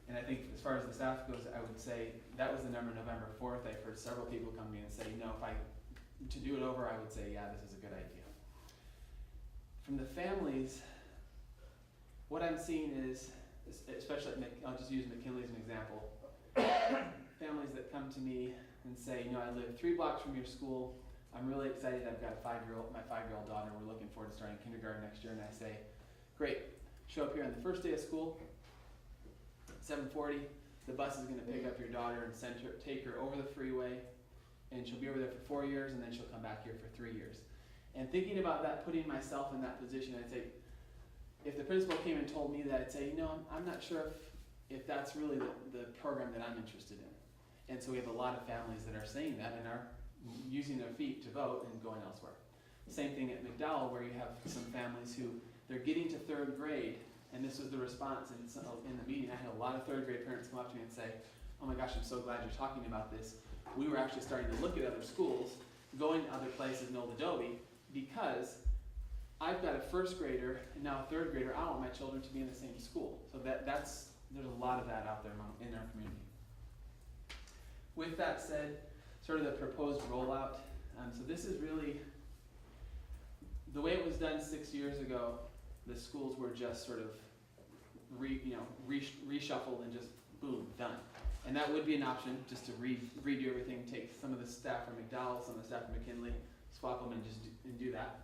And I think as far as the staff goes, I would say that was the number November 4th. I've heard several people come to me and say, to do it over, I would say, yeah, this is a good idea. From the families, what I'm seeing is, especially I'll just use McKinley as an example, families that come to me and say, I live 3 blocks from your school. I'm really excited. I've got my 5-year-old daughter. We're looking forward to starting kindergarten next year. And I say, great, show up here on the first day of school, 7:40. The bus is going to pick up your daughter and take her over the freeway, and she'll be over there for 4 years, and then she'll come back here for 3 years. And thinking about that, putting myself in that position, I'd say, if the principal came and told me that, I'd say, I'm not sure if that's really the program that I'm interested in. And so we have a lot of families that are saying that and are using their feet to vote and going elsewhere. Same thing at McDowell, where you have some families who they're getting to 3rd grade, and this was the response in the meeting. I had a lot of 3rd grade parents come up to me and say, oh my gosh, I'm so glad you're talking about this. We were actually starting to look at other schools, going to other places in Old Adobe, because I've got a 1st grader and now a 3rd grader. I want my children to be in the same school. So there's a lot of that out there in our community. With that said, sort of the proposed rollout. So this is really, the way it was done 6 years ago, the schools were just sort of reshuffled and just boom, done. And that would be an option, just to redo everything, take some of the staff from McDowell, some of the staff from McKinley, swap them and do that.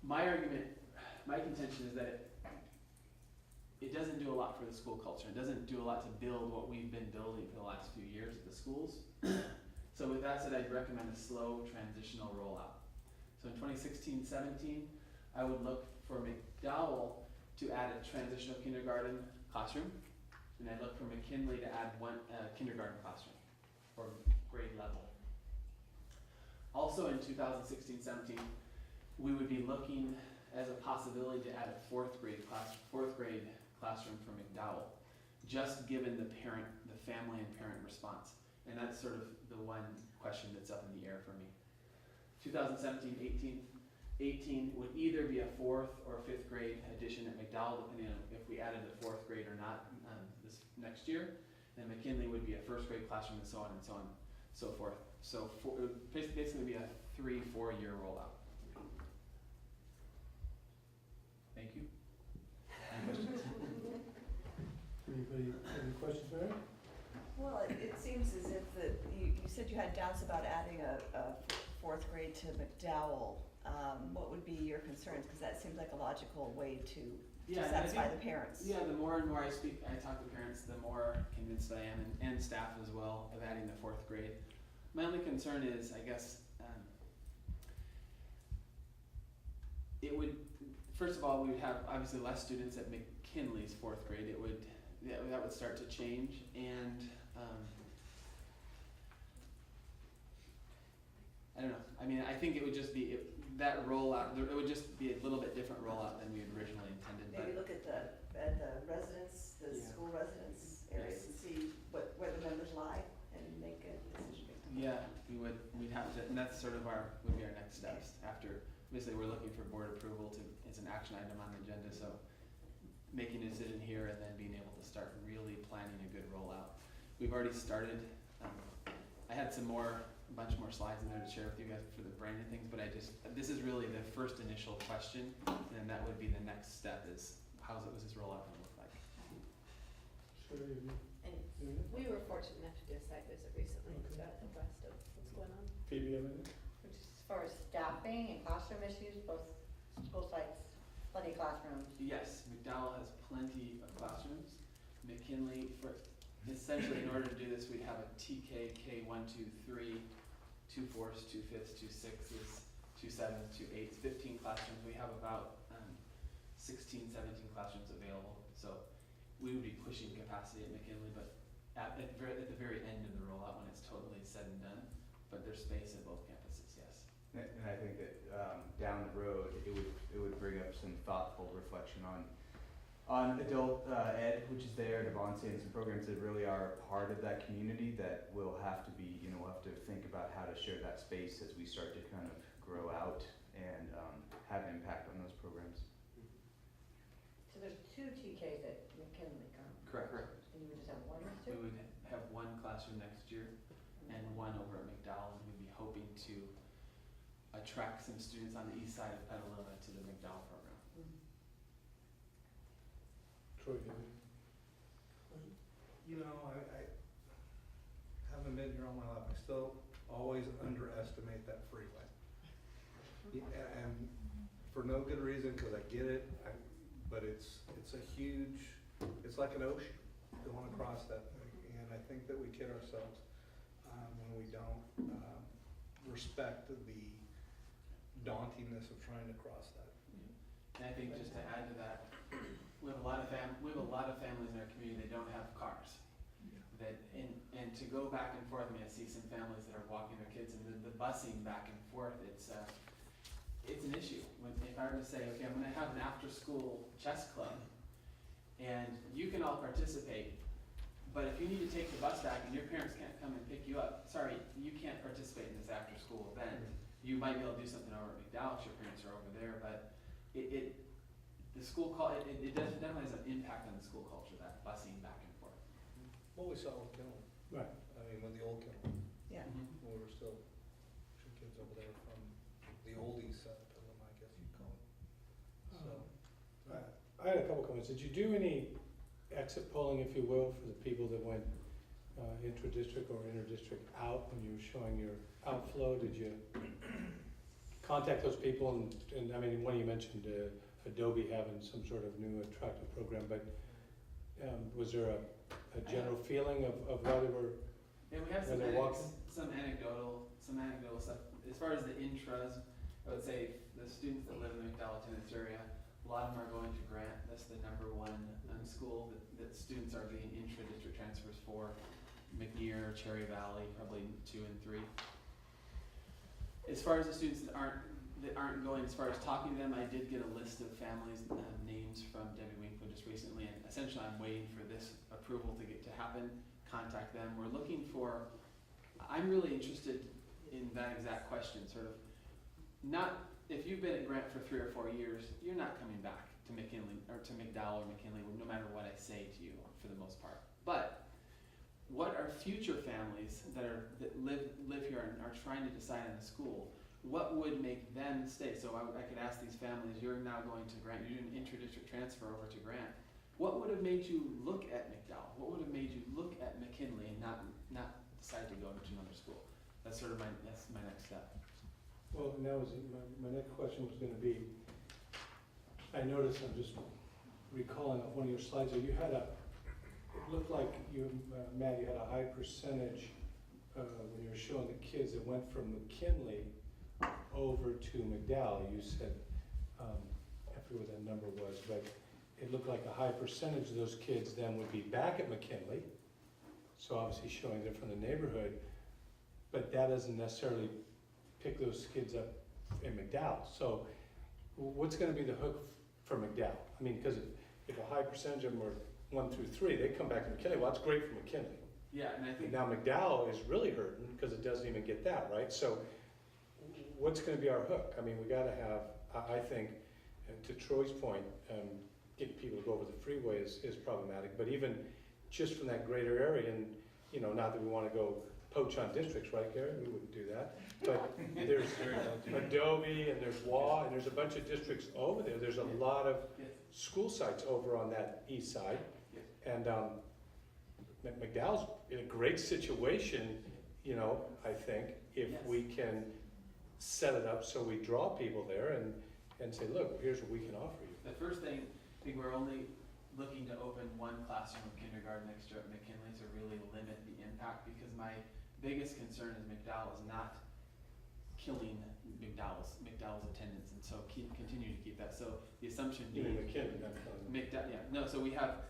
My contention is that it doesn't do a lot for the school culture. It doesn't do a lot to build what we've been building for the last few years at the schools. So with that said, I'd recommend a slow transitional rollout. So in 2016-17, I would look for McDowell to add a transitional kindergarten classroom, and I'd look for McKinley to add one kindergarten classroom, or grade level. Also in 2016-17, we would be looking as a possibility to add a 4th grade classroom for McDowell, just given the family and parent response. And that's sort of the one question that's up in the air for me. 2017-18 would either be a 4th or 5th grade addition at McDowell, depending on if we added a 4th grade or not this next year. Then McKinley would be a 1st grade classroom, and so on and so on, so forth. So it would basically be a 3-4 year rollout. Thank you. Any questions? Anybody have any questions, Mary? Well, it seems as if you said you had doubts about adding a 4th grade to McDowell. What would be your concerns? Because that seems like a logical way to satisfy the parents. Yeah, the more and more I talk to parents, the more convinced I am, and staff as well, of adding the 4th grade. My only concern is, I guess, it would, first of all, we would have obviously less students at McKinley's 4th grade. That would start to change, and I don't know. I mean, I think it would just be that rollout. It would just be a little bit different rollout than we had originally intended. Maybe look at the residence, the school residence areas, and see where the members lie, and make a decision. Yeah, we'd have to, and that's sort of would be our next steps after. Basically, we're looking for board approval it's an action item on the agenda. So making a decision here and then being able to start really planning a good rollout. We've already started. I had a bunch more slides in there to share with you guys for the branding things, but this is really the first initial question, and that would be the next step is was this rollout going to look like? Sure. And we were fortunate enough to do a site visit recently and got abreast of what's going on. Phoebe, have anything? As far as staffing and classroom issues, both school sites, plenty of classrooms. Yes, McDowell has plenty of classrooms. McKinley, essentially in order to do this, we'd have a TK, K1, 2, 3, 2 4s, 2 5s, 2 6s, 2 7s, 2 8s, 15 classrooms. We have about 16, 17 classrooms available. So we would be pushing capacity at McKinley, but at the very end of the rollout when it's totally said and done. But there's space at both campuses, yes. And I think that down the road, it would bring up some thoughtful reflection on adult ed, which is there, and advancing some programs that really are part of that community that will have to be, we'll have to think about how to share that space as we start to kind of grow out and have an impact on those programs. So there's 2 TKs at McKinley currently. Correct. And we would have one classroom next year and one over at McDowell, and we'd be hoping to attract some students on the east side of Petaluma to the McDowell program. Troy, You know, I haven't been here all my life. I still always underestimate that freeway. And for no good reason, because I get it, but it's a huge, it's like an ocean going across that thing. And I think that we kid ourselves when we don't respect the dauntingness of trying to cross that. And I think just to add to that, we have a lot of families in our community that don't have cars. That and to go back and forth, I mean, I see some families that are walking their kids, and the busing back and forth, it's an issue. If I were to say, okay, I'm going to have an after-school chess club, and you can all participate, but if you need to take the bus back and your parents can't come and pick you up, sorry, you can't participate in this after-school event. You might be able to do something over at McDowell if your parents are over there, but it definitely has an impact on the school culture, that busing back and forth. What we saw with Kennel. Right. I mean, with the old Kennel. Yeah. When we were still kids over there from the oldies side of Petaluma, I guess you'd call it. So. I had a couple comments. Did you do any exit polling, if you will, for the people that went intra-district or inter-district out when you were showing your outflow? Did you contact those people? And I mean, one you mentioned Adobe having some sort of new attractive program, but was there a general feeling of how they were? Yeah, we have some anecdotal stuff. As far as the intras, I would say the students that live in the McDowell attendance area, a lot of them are going to Grant. That's the #1 school that students are getting intra-district transfers for. McNear, Cherry Valley, probably 2 and 3. As far as the students that aren't going, as far as talking to them, I did get a list of families' names from Debbie Winkler just recently, and essentially I'm waiting for this approval to happen, contact them. We're looking for, I'm really interested in that exact question, sort of, not, if you've been at Grant for 3 or 4 years, you're not coming back to McKinley, or to McDowell or McKinley, no matter what I say to you, for the most part. But what are future families that live here and are trying to decide on the school, what would make them stay? So I could ask these families, you're now going to Grant, you're doing an intra-district transfer over to Grant. What would have made you look at McDowell? What would have made you look at McKinley and not decide to go to another school? That's sort of my next step. Well, and that was, my next question was gonna be, I noticed, I'm just recalling one of your slides, that you had it looked like you, Matt, you had a high percentage when you were showing the kids that went from McKinley over to McDowell. You said, I forget what that number was, but it looked like a high percentage of those kids then would be back at McKinley, so obviously showing they're from the neighborhood, but that doesn't necessarily pick those kids up in McDowell. So what's gonna be the hook for McDowell? I mean, because if a high percentage of them are 1 through 3, they come back to McKinley, well, that's great for McKinley. Yeah, and I think now McDowell is really hurting because it doesn't even get that, right? So what's gonna be our hook? I mean, we gotta have, I think, and to Troy's point, getting people to go over the freeway is problematic, but even just from that greater area, and you know, not that we wanna go poach on districts, right, Gary? We wouldn't do that. But there's Adobe and there's Waugh and there's a bunch of districts over there. There's a lot of school sites over on that east side. And McDowell's in a great situation, you know, I think, if we can set it up so we draw people there and say, look, here's what we can offer you. the first thing, I think we're only looking to open 1 classroom of kindergarten next year at McKinley to really limit the impact, because my biggest concern is McDowell is not killing McDowell's attendance, and so continue to keep that. So the assumption being McKinley, not McDowell, yeah, no. So we have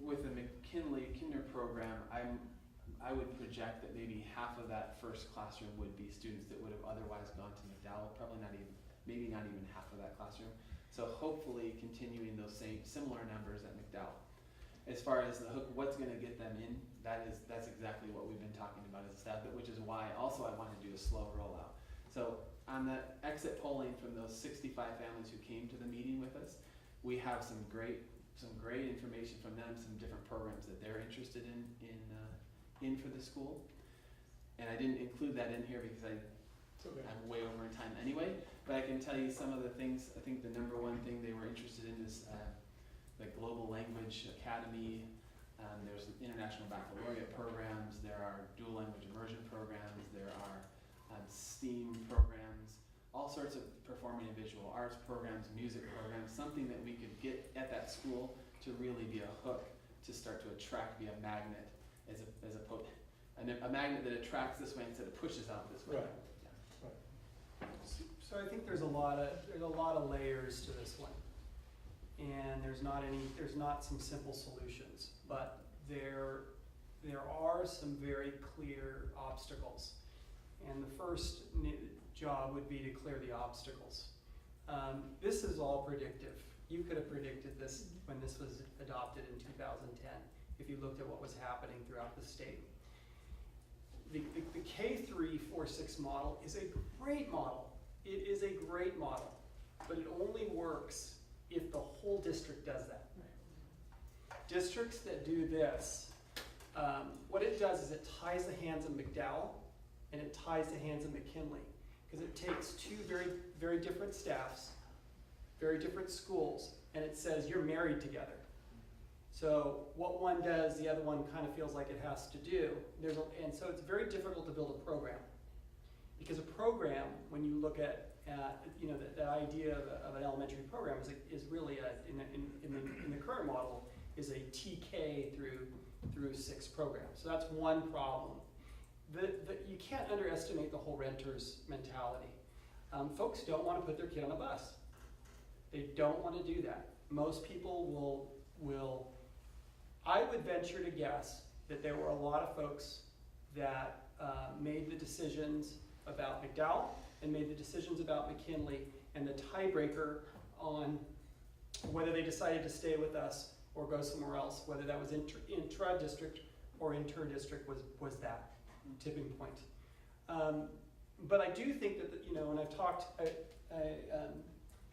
with the McKinley Kinder program, I would project that maybe half of that first classroom would be students that would have otherwise gone to McDowell. Probably not even, maybe not even half of that classroom. So hopefully continuing those similar numbers at McDowell. As far as the hook, what's going to get them in, that's exactly what we've been talking about as a staff, which is why also I want to do a slow rollout. So on that exit polling from those 65 families who came to the meeting with us, we have some great some great information from them, some different programs that they're interested in for the school. And I didn't include that in here because I'm way over in time anyway, but I can tell you some of the things. I think the number one thing they were interested in is the Global Language Academy. There's international baccalaureate programs, there are dual language immersion programs, there are STEAM programs, all sorts of performing and visual arts programs, music programs, something that we could get at that school to really be a hook to start to attract, be a magnet, a magnet that attracts this way instead of pushes out this way. Right. So I think there's a lot of layers to this one, and there's not some simple solutions, but there are some very clear obstacles, and the first job would be to clear the obstacles. This is all predictive. You could have predicted this when this was adopted in 2010 if you looked at what was happening throughout the state. The K3-4-6 model is a great model. It is a great model, but it only works if the whole district does that. Districts that do this, what it does is it ties the hands of McDowell and it ties the hands of McKinley, because it takes two very, very different staffs, very different schools, and it says you're married together. So what one does, the other one kind of feels like it has to do. And so it's very difficult to build a program, because a program, when you look at the idea of an elementary program is really in the current model is a TK through 6 program. So that's one problem. You can't underestimate the whole renter's mentality. Folks don't want to put their kid on a bus. They don't want to do that. Most people will. I would venture to guess that there were a lot of folks that made the decisions about McDowell and made the decisions about McKinley, and the tiebreaker on whether they decided to stay with us or go somewhere else, whether that was intra-district or inter-district, was that tipping point. But I do think that, when I've talked, I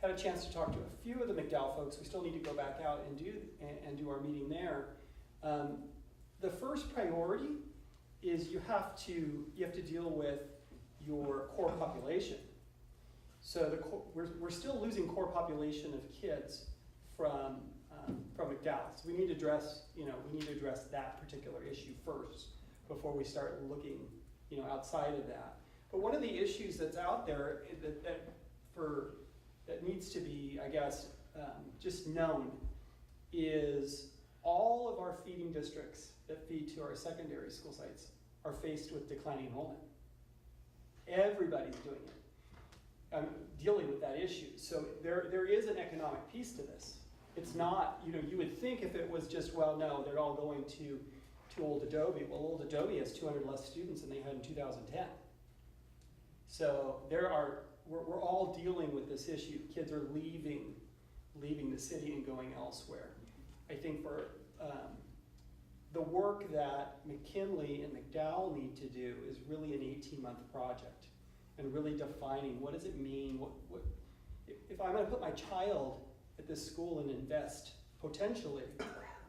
had a chance to talk to a few of the McDowell folks. We still need to go back out and do our meeting there. The first priority is you have to deal with your core population. So we're still losing core population of kids from McDowell. So we need to address that particular issue first before we start looking outside of that. But one of the issues that's out there that needs to be, I guess, just known is all of our feeding districts that feed to our secondary school sites are faced with declining enrollment. Everybody's doing it, dealing with that issue. So there is an economic piece to this. It's not, you would think if it was just, well, no, they're all going to Old Adobe. Well, Old Adobe has 200 less students than they had in 2010. So we're all dealing with this issue. Kids are leaving the city and going elsewhere. I think for the work that McKinley and McDowell need to do is really an 18-month project, and really defining what does it mean. If I'm going to put my child at this school and invest potentially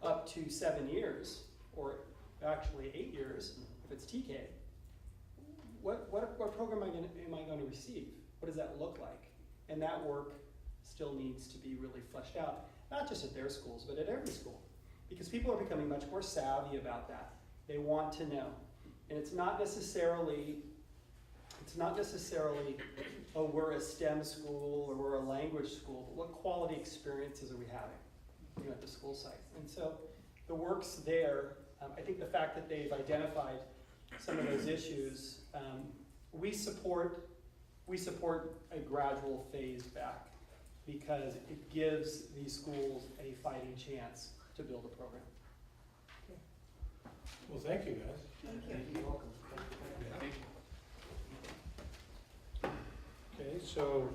up to 7 years, or actually 8 years if it's TK, what program am I going to receive? What does that look like? And that work still needs to be really fleshed out, not just at their schools, but at every school. Because people are becoming much more savvy about that. They want to know. And it's not necessarily, oh, we're a STEM school or we're a language school, but what quality experiences are we having at the school site? And so the work's there. I think the fact that they've identified some of those issues, we support a gradual phase back, because it gives these schools a fighting chance to build a program. Okay. Well, thank you, guys. Thank you. You're welcome. Okay, so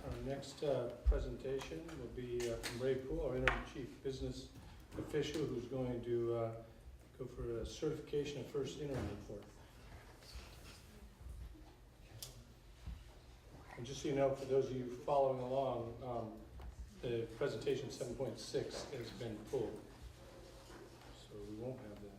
our next presentation will be from Ray Poole, our interim chief business official, who's going to go for a certification of first interim report. And just so you know, for those of you following along, the presentation 7.6 has been pulled, so we won't have that.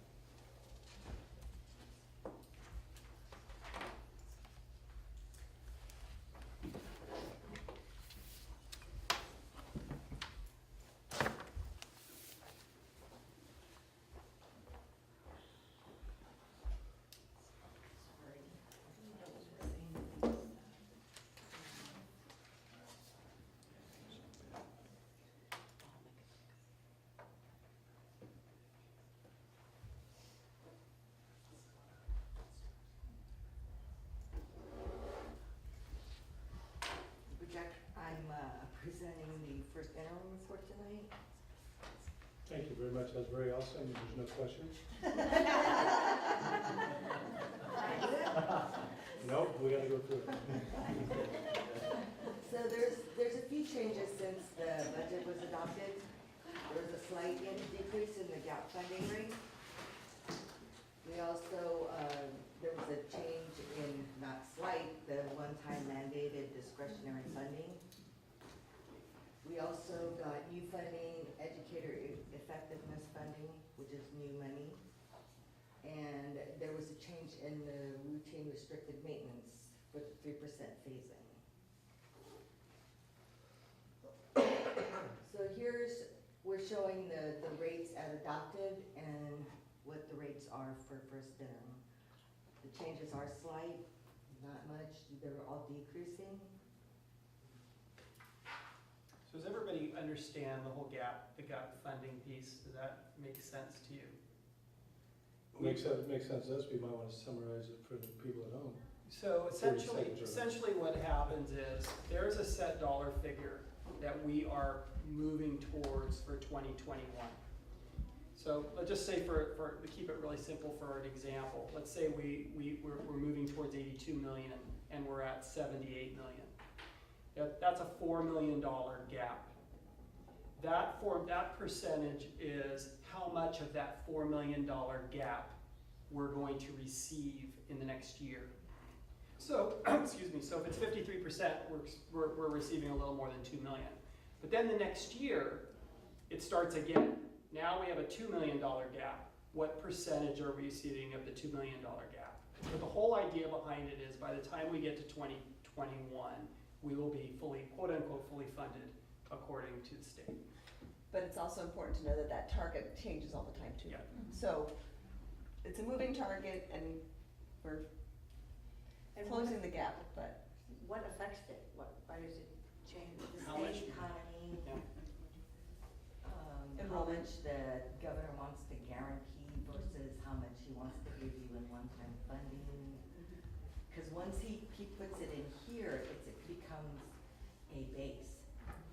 I'm presenting the first interim report tonight. Thank you very much, that's very awesome, there's no questions? No, we gotta go through it. So there's a few changes since the budget was adopted. There was a slight decrease in the gap funding rate. We also, there was a change in, not slight, the one-time mandated discretionary funding. We also got new funding, educator effectiveness funding, which is new money. And there was a change in the routine restricted maintenance for the 3% phasing. So we're showing the rates as adopted and what the rates are for first interim. The changes are slight, not much, they're all decreasing. So does everybody understand the whole the gap funding piece? Does that make sense to you? Makes sense to us, we might want to summarize it for the people at home. So 30 seconds or less. essentially what happens is there's a set dollar figure that we are moving towards for 2021. So let's just say to keep it really simple for an example, let's say we're moving towards 82 million and we're at 78 million. That's a $4 million gap. That percentage is how much of that $4 million gap we're going to receive in the next year. So, excuse me, so if it's 53%, we're receiving a little more than 2 million. But then the next year, it starts again. Now we have a $2 million gap. What percentage are we receiving of the $2 million gap? So the whole idea behind it is by the time we get to 2021, we will be fully, quote unquote, fully funded according to the state. But it's also important to know that that target changes all the time too. Yeah. So it's a moving target and we're closing the gap, but. What affects it? Why does it change? The How much? state economy, Yeah. how much the governor wants to guarantee versus how much he wants to give you in one-time funding. Because once he puts it in here, it becomes a base,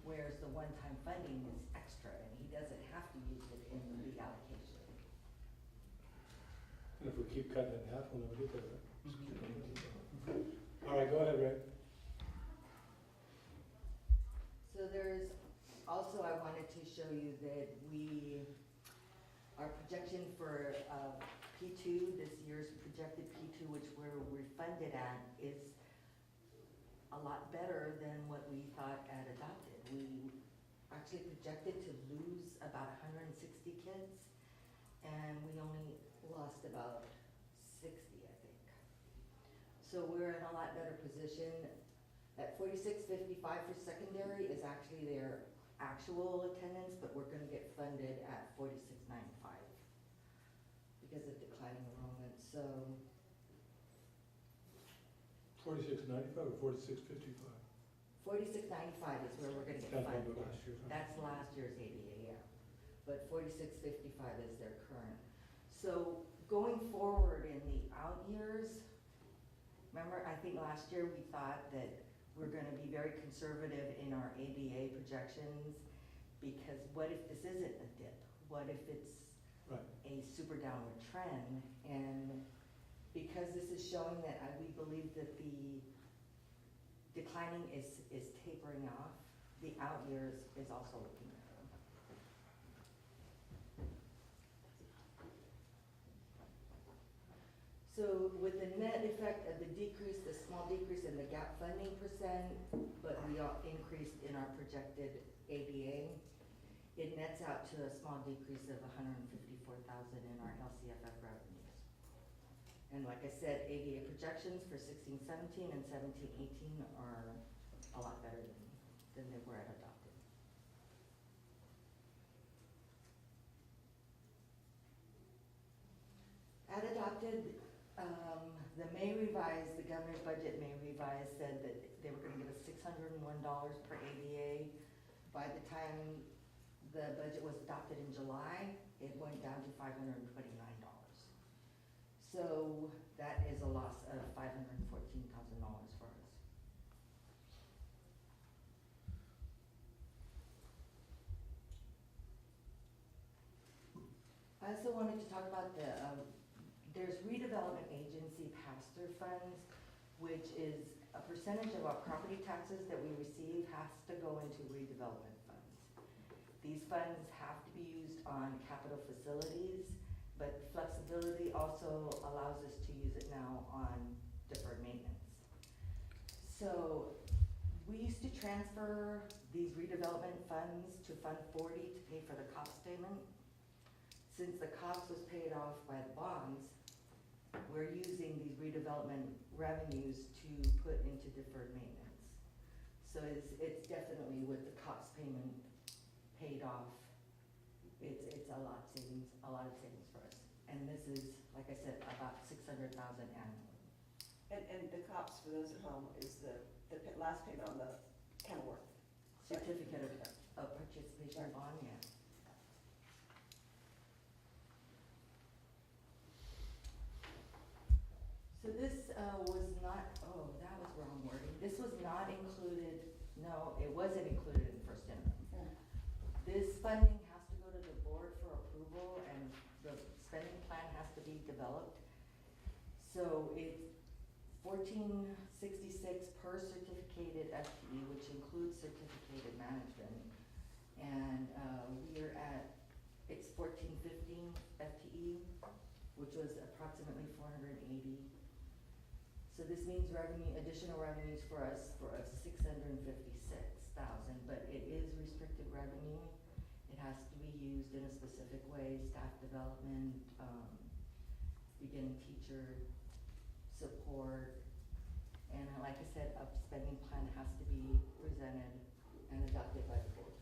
whereas the one-time funding is extra, and he doesn't have to use it in the allocation. And if we keep cutting it in half, we'll never get there, right? All right, go ahead, Ray. So there's also, I wanted to show you that our projection for P2, this year's projected P2, which we're funded at, is a lot better than what we thought at adopted. We actually projected to lose about 160 kids, and we only lost about 60, I think. So we're in a lot better position. That 4655 for secondary is actually their actual attendance, but we're gonna get funded at 4695 because of declining enrollment, so. 4695 or 4655? 4695 is where we're gonna get That's funded. last year's, huh? That's last year's ADA, yeah. But 4655 is their current. So going forward in the out years, remember, I think last year we thought that we're gonna be very conservative in our ADA projections, because what if this isn't a dip? What if it's a super downward trend? And because this is showing that we believe that the declining is tapering off, the out years is also looking better. So with the net effect of the decrease, the small decrease in the gap funding percent, but we all increased in our projected ADA, it nets out to a small decrease of $154,000 in our LCFF revenues. And like I said, ADA projections for 16-17 and 17-18 are a lot better than they were at adopted. At adopted, the governor's budget May revise said that they were gonna give us $601 per ADA. By the time the budget was adopted in July, it went down to $529. So that is a loss of $514,000 for us. I also wanted to talk about there's redevelopment agency pass-through funds, which is a percentage of our property taxes that we receive has to go into redevelopment funds. These funds have to be used on capital facilities, but flexibility also allows us to use it now on deferred maintenance. So we used to transfer these redevelopment funds to Fund 40 to pay for the COPS payment. Since the COPS was paid off by the bonds, we're using these redevelopment revenues to put into deferred maintenance. So it's definitely with the COPS payment paid off, it's a lot of savings for us. And this is, like I said, about $600,000 annually. And the COPS, for those at home, is the last payment on the Kenilworth. Certificate of participation bond, yeah. So this was not, oh, that was wrong wording. This was not included, no, it wasn't included in the first interim. This funding has to go to the board for approval and the spending plan has to be developed. So it's $14.66 per certificated FTE, which includes certificated management. And we're at, it's $14.15 FTE, which was approximately $480. So this means additional revenues for us $656,000, but it is restricted revenue. It has to be used in a specific way, staff development, beginning teacher support, and like I said, a spending plan has to be presented and adopted by the board.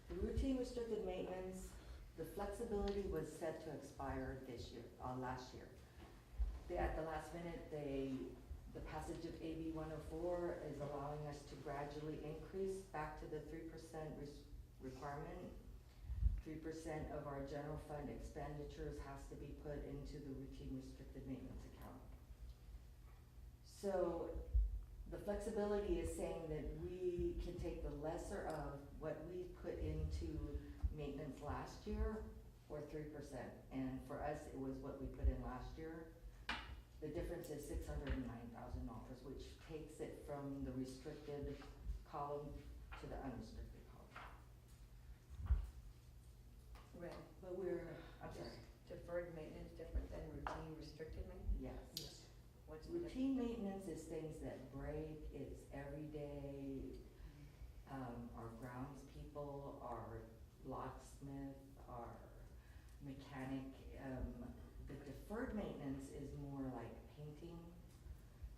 The routine restricted maintenance, the flexibility was set to expire this year, last year. At the last minute, the passage of AB 104 is allowing us to gradually increase back to the 3% requirement. 3% of our general fund expenditures has to be put into the routine restricted maintenance account. So the flexibility is saying that we can take the lesser of what we put into maintenance last year, or 3%. And for us, it was what we put in last year. The difference is $609,000, which takes it from the restricted column to the unrestricted column. Right. But I'm sorry. Deferred maintenance different than routine restricted maintenance? Yes. What's the Routine maintenance is things that break, it's everyday, our grounds people, our locksmith, our mechanic. The deferred maintenance is more like painting,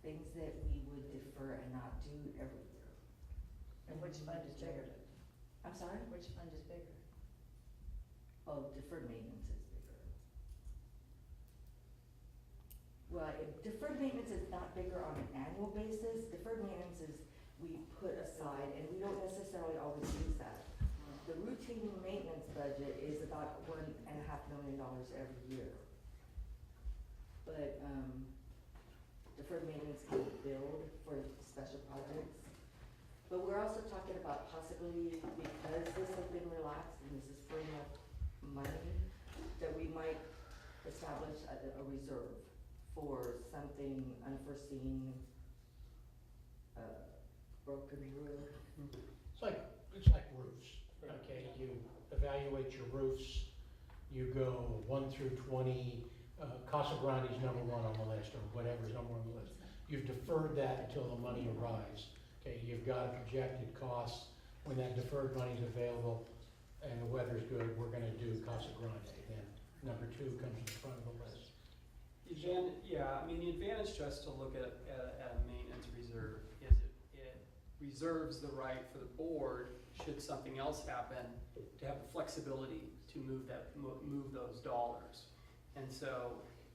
things that we would defer and not do every year. And which fund is bigger? I'm sorry? Which fund is bigger? Oh, deferred maintenance is bigger. Well, deferred maintenance is not bigger on an annual basis. Deferred maintenance is we put aside, and we don't necessarily always use that. The routine maintenance budget is about $1.5 million every year. But deferred maintenance can be billed for special projects. But we're also talking about possibly, because this has been relaxed and this is freeing up money, that we might establish a reserve for something unforeseen, broken roof. It's like roofs, Okay, you evaluate your roofs, you go 1 through 20, Casa Grande's number 1 on the list, or whatever's number 1 on the list. You've deferred that until the money arrives. Okay, you've got projected costs. When that deferred money's available and the weather's good, we're gonna do Casa Grande. Then number 2 comes to the front of the list. Yeah, I mean, the advantage to us to look at a maintenance reserve is it reserves the right for the board, should something else happen, to have the flexibility to move those dollars. And so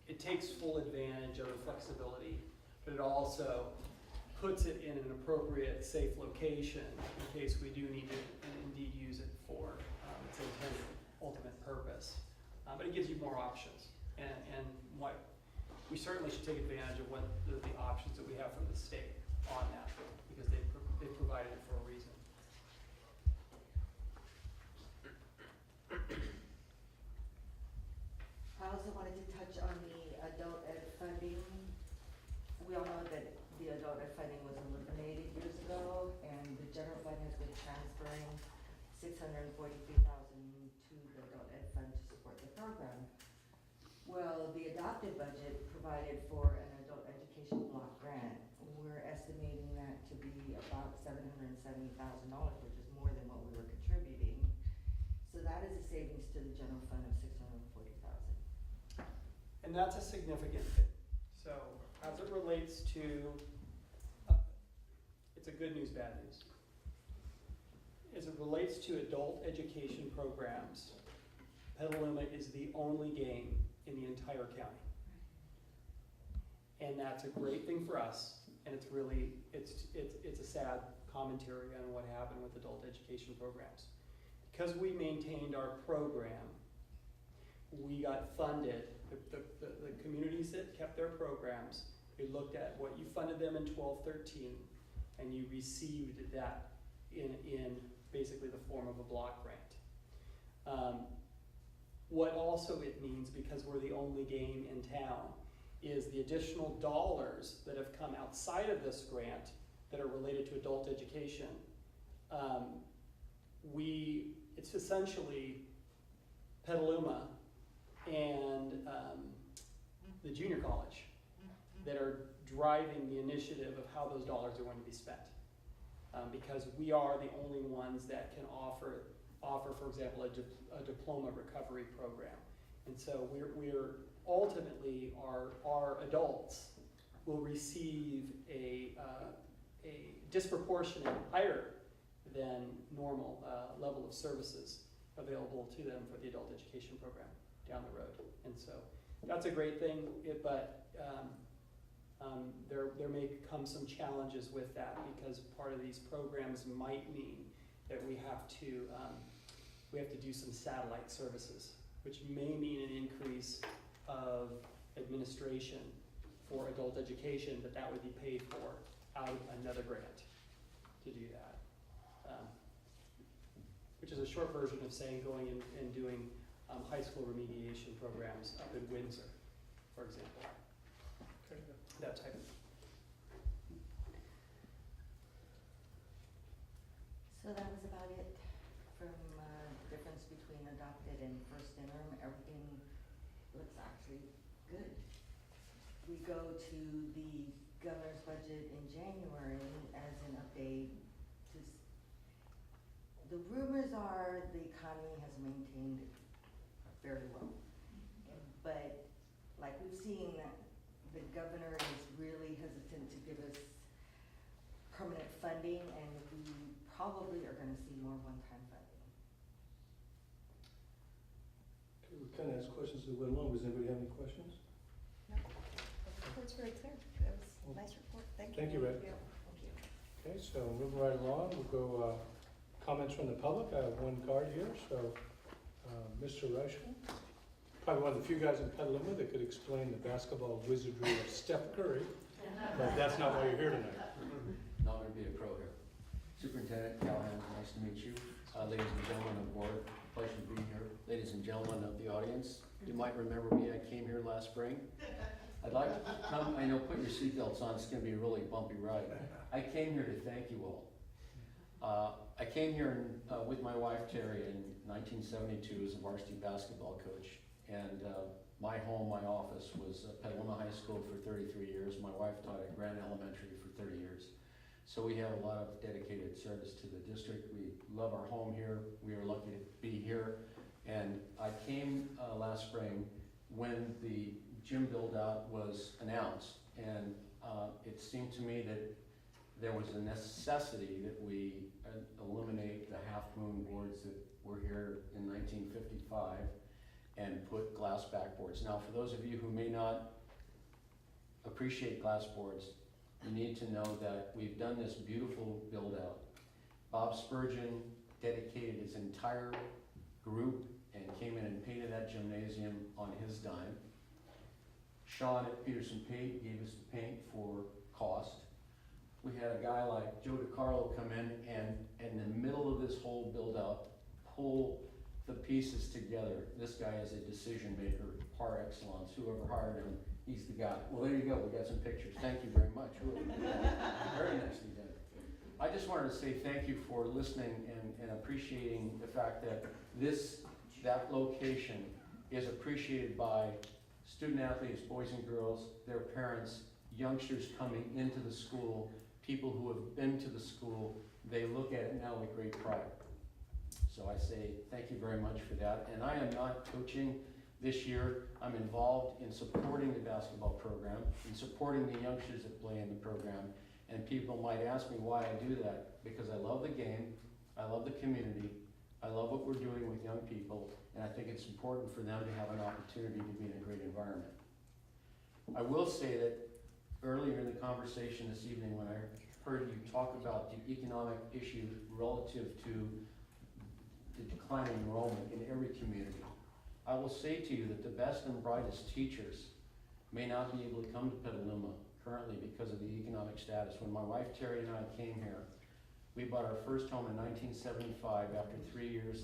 it takes full advantage of the flexibility, but it also puts it in an appropriate, safe location in case we do need to indeed use it for its intended ultimate purpose. But it gives you more options, and what we certainly should take advantage of what the options that we have from the state on that, because they provided it for a reason. I also wanted to touch on the adult ed funding. We all know that the adult ed funding was eliminated years ago, and the general fund has been transferring $643,000 to the adult ed fund to support the program. Well, the adopted budget provided for an adult education block grant. We're estimating that to be about $770,000, which is more than what we were contributing. So that is a savings to the general fund of $640,000. And that's a significant thing. So as it relates to, it's a good news, bad news. As it relates to adult education programs, Petaluma is the only game in the entire county. And that's a great thing for us, and it's really, it's a sad commentary on what happened with adult education programs. Because we maintained our program, we got funded, the communities that kept their programs, we looked at what you funded them in 12-13, and you received that in basically the form of a block grant. What also it means, because we're the only game in town, is the additional dollars that have come outside of this grant that are related to adult education. It's essentially Petaluma and the junior college that are driving the initiative of how those dollars are going to be spent. Because we are the only ones that can offer, for example, a diploma recovery program. And so we're ultimately, our adults will receive a disproportionate higher than normal level of services available to them for the adult education program down the road. And so that's a great thing, but there may come some challenges with that, because part of these programs might mean that we have to do some satellite services, which may mean an increase of administration for adult education, but that would be paid for out of another grant to do that. Which is a short version of saying going in and doing high school remediation programs up in Windsor, for example. That type of. So that was about it from difference between adopted and first interim. Everything looks actually good. We go to the governor's budget in January as an update. The rumors are the economy has maintained very well, but like we've seen, the governor is really hesitant to give us permanent funding, and we probably are going to see more one-time funding. Okay, we kind of asked questions as we went along. Does anybody have any questions? No, the report's very clear. That was a nice report. Thank you. Thank you, Red. Thank you. Okay, so moving right along, we'll go comments from the public. I have one card here, so Mr. Reichel, probably one of the few guys in Petaluma that could explain the basketball wizardry of Steph Curry, but that's not why you're here tonight. Not going to be a pro here. Superintendent Callahan, nice to meet you. Ladies and gentlemen of the board, pleasure being here. Ladies and gentlemen of the audience, you might remember me, I came here last spring. I'd like to come, I know, put your seatbelts on, it's going to be a really bumpy ride. I came here to thank you all I came here with my wife Terry in 1972 as a varsity basketball coach, and my home, my office was Petaluma High School for 33 years. My wife taught at Grand Elementary for 30 years. So we have a lot of dedicated service to the district. We love our home here. We are lucky to be here. And I came last spring when the gym build-out was announced, and it seemed to me that there was a necessity that we eliminate the half-moon boards that were here in 1955 and put glass backboards. Now, for those of you who may not appreciate glass boards, you need to know that we've done this beautiful build-out. Bob Spurgeon dedicated his entire group and came in and painted that gymnasium on his dime. Sean at Peterson Paint gave us the paint for cost. We had a guy like Joe DiCarlo come in and in the middle of this whole build-out, pull the pieces together. This guy is a decision maker par excellence. Whoever hired him, he's the guy. Well, there you go. We got some pictures. Thank you very much. Really. Very nicely done. I just wanted to say thank you for listening and appreciating the fact that that location is appreciated by student athletes, boys and girls, their parents, youngsters coming into the school, people who have been to the school. They look at it now with great pride. So I say thank you very much for that. And I am not coaching this year. I'm involved in supporting the basketball program, in supporting the youngsters that play in the program. And people might ask me why I do that. Because I love the game, I love the community, I love what we're doing with young people, and I think it's important for them to have an opportunity to be in a great environment. I will say that earlier in the conversation this evening, when I heard you talk about the economic issue relative to the declining enrollment in every community, I will say to you that the best and brightest teachers may not be able to come to Petaluma currently because of the economic status. When my wife Terry and I came here, we bought our first home in 1975 after 3 years,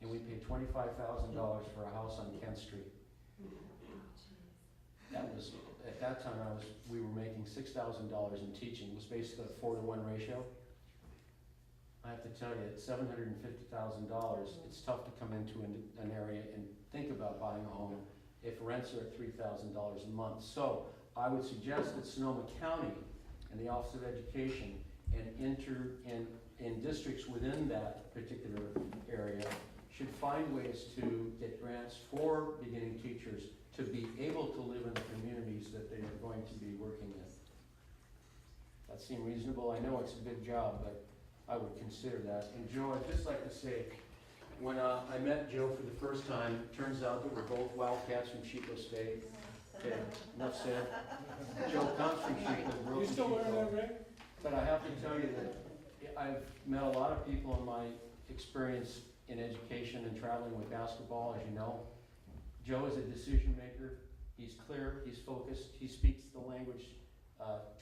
and we paid $25,000 for a house on Kent Street. That was, at that time, we were making $6,000 in teaching. It was basically a 4-to-1 ratio. I have to tell you, at $750,000, it's tough to come into an area and think about buying a home if rents are at $3,000 a month. So I would suggest that Sonoma County and the Office of Education and in districts within that particular area should find ways to get grants for beginning teachers to be able to live in the communities that they are going to be working in. That seems reasonable. I know it's a big job, but I would consider that. And Joe, I'd just like to say, when I met Joe for the first time, it turns out that we're both Wildcats from Chico State. Okay, enough said. Joe comes from Chico. You still wearing that ring? But I have to tell you that I've met a lot of people in my experience in education and traveling with basketball, as you know. Joe is a decision maker. He's clear, he's focused, he speaks the language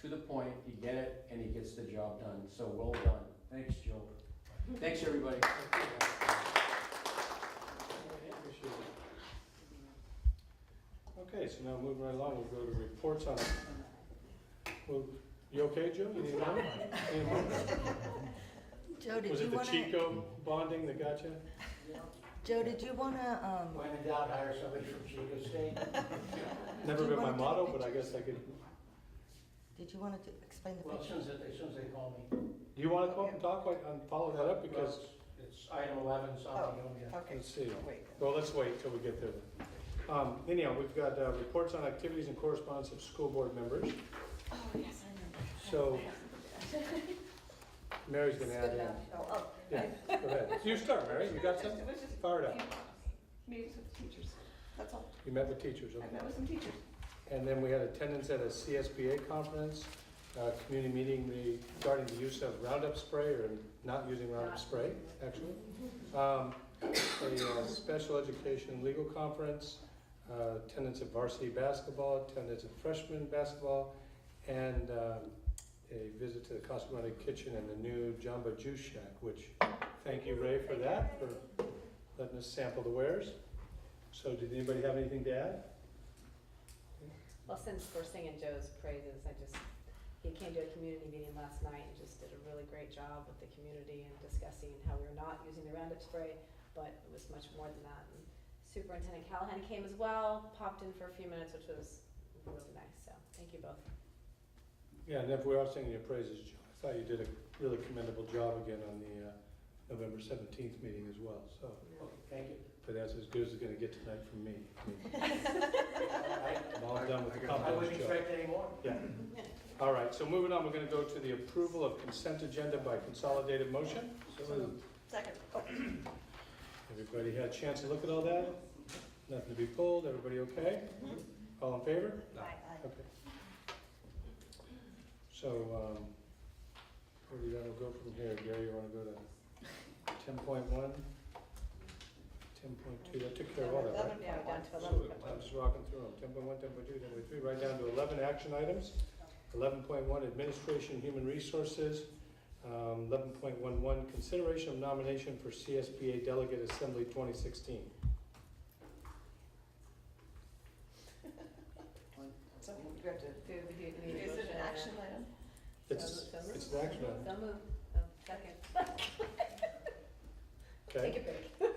to the point, you get it, and he gets the job done. So well done. Thanks, Joe. Thanks, everybody. Okay, so now moving right along, we'll go to reports on it. You okay, Joe? You need a moment? Joe, did Was you it the wanna? Chico bonding that got you? Joe, did you wanna, When in doubt, hire somebody from Chico State. Never Do you been my wanna take motto, but I guess I could. did you wanna explain the Well, as picture? soon as they call me. Do you wanna come up and talk and follow that up? Because, It's item 11, so I'll be home yet. Okay, let's see. wait. Well, let's wait till we get there then. Anyhow, we've got reports on activities and correspondence of school board members. Oh, yes, I remember. So, Mary's gonna add in. Oh, Yeah, go ahead. You start, Mary. You got something? It was just Fire it up. meetings with teachers, that's all. You met with teachers, okay. I met with some teachers. And then we had attendance at a CSBA conference, community meeting regarding the use of Roundup spray or not using Roundup spray, actually. A special education and legal conference, attendance of varsity basketball, attendance of freshman basketball, and a visit to the Casa Grande kitchen and the new Jamba Juice Shack, which, thank you, Ray, for that, for letting us sample the wares. So did anybody have anything to add? Well, since we're singing Joe's praises, he came to a community meeting last night and just did a really great job with the community and discussing how we're not using the Roundup spray, but it was much more than that. And Superintendent Callahan came as well, popped in for a few minutes, which was really nice, so thank you both. Yeah, and if we are singing your praises, Joe, I thought you did a really commendable job again on the November 17th meeting as well, so. Okay, thank you. But that's as good as it's gonna get tonight from me. I'm all done with the I compliments, wouldn't Joe. expect any more. Yeah. All right, so moving on, we're gonna go to the approval of consent agenda by consolidated motion. So moved. Second. Everybody had a chance to look at all that? Nothing to be pulled, everybody okay? All in favor? Aye. Okay. So, where do you wanna go from here? Gary, you wanna go to 10.1? 10.2, that took care of all that, right? Yeah, down to So 11. I'm just walking through them. 10.1, 10.2, 10.3, right down to 11 action items. 11.1, administration, human resources. 11.11, consideration of nomination for CSBA Delegate Assembly 2016. So we have to, is it an action item? It's an action item. So moved. Oh, second. Okay, Take a break.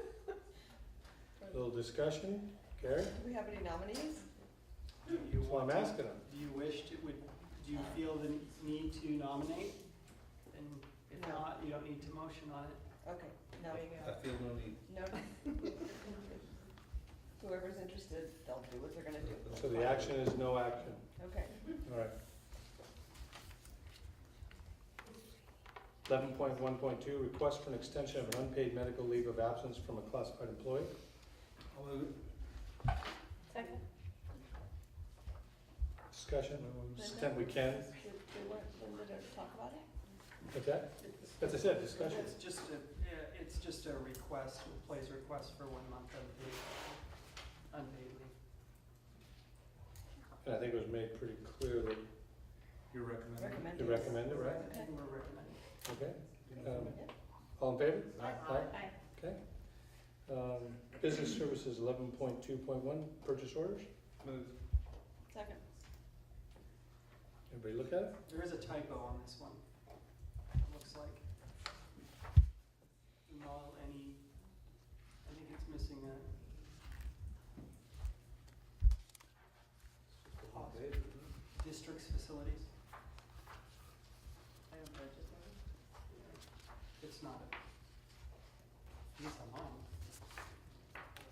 little discussion. Gary? Do we have any nominees? That's why I'm asking them. Do you wish to, do you feel the need to nominate? And if No. not, you don't need to motion on it. Okay, no. There you go. I feel no need. No. Whoever's interested, they'll do what they're gonna do. So the action is no action. Okay. All right. 11.1.2, request for an extension of an unpaid medical leave of absence from a classified employee. I'll move it. Second. Discussion, to the extent we can. Do you want Linda to talk about it? What's that? As I said, discussion. It's just a request, employee's request for 1 month unpaid leave. And I think it was made pretty clear that You're recommending? you recommend it, right? I think we're recommending. Okay. All in favor? Aye. Okay. Business services, 11.2.1, purchase orders. Move. Second. Everybody look at it? There is a typo on this one, looks like. Null any, I think it's missing a district's facilities. It's not. At least on mine.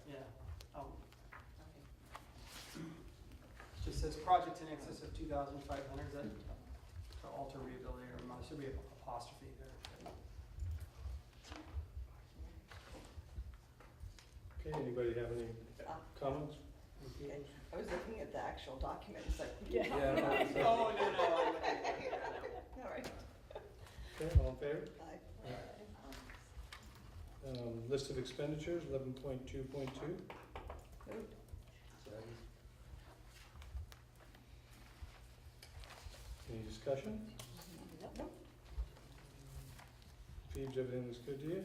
Yeah. It just says project in excess of 2,500, is that to alter, rehabilitate, or remodel? There should be an apostrophe there. Okay, anybody have any comments? Okay. I was looking at the actual document, it's like. Yeah. Oh, no, I'm looking at it now. All right. Okay, all in favor? Aye. List of expenditures, 11.2.2. Moved. Any discussion? Nope. Phoebes, everything looks good to you?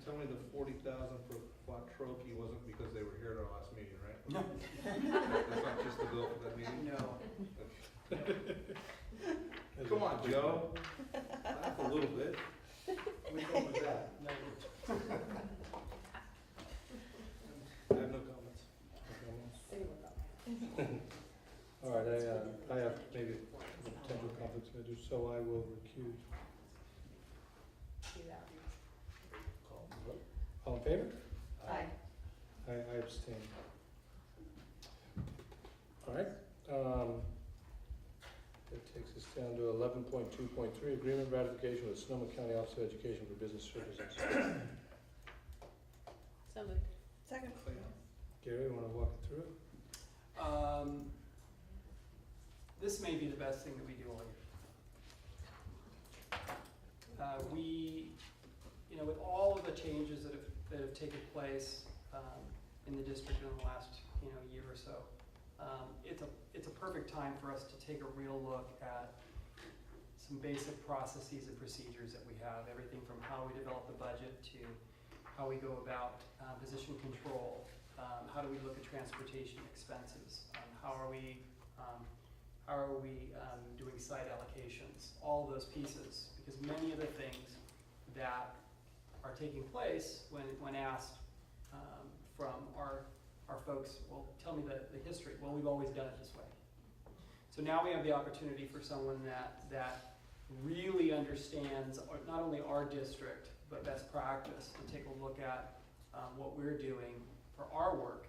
Tell me the 40,000 for Quattrochi wasn't because they were here at our last meeting, right? No. That's not just the bill for that meeting? No. Come on, Joe. Laugh a little bit. We go with that. No. I have no comments. All right, I have maybe potential conflicts of interest, so I will recuse. Do that. All in favor? Aye. I abstain. All right, that takes us down to 11.2.3, agreement ratification with Sonoma County Office of Education for Business Services. So moved. Second. Gary, you wanna walk it through it? This may be the best thing that we do all year. With all of the changes that have taken place in the district in the last year or so, it's a perfect time for us to take a real look at some basic processes and procedures that we have. Everything from how we develop the budget to how we go about position control. How do we look at transportation expenses? How are we how are we doing site allocations, all of those pieces, because many of the things that are taking place when asked from our folks, well, tell me the history. Well, we've always done it this way. So now we have the opportunity for someone that really understands not only our district, but best practice, to take a look at what we're doing for our work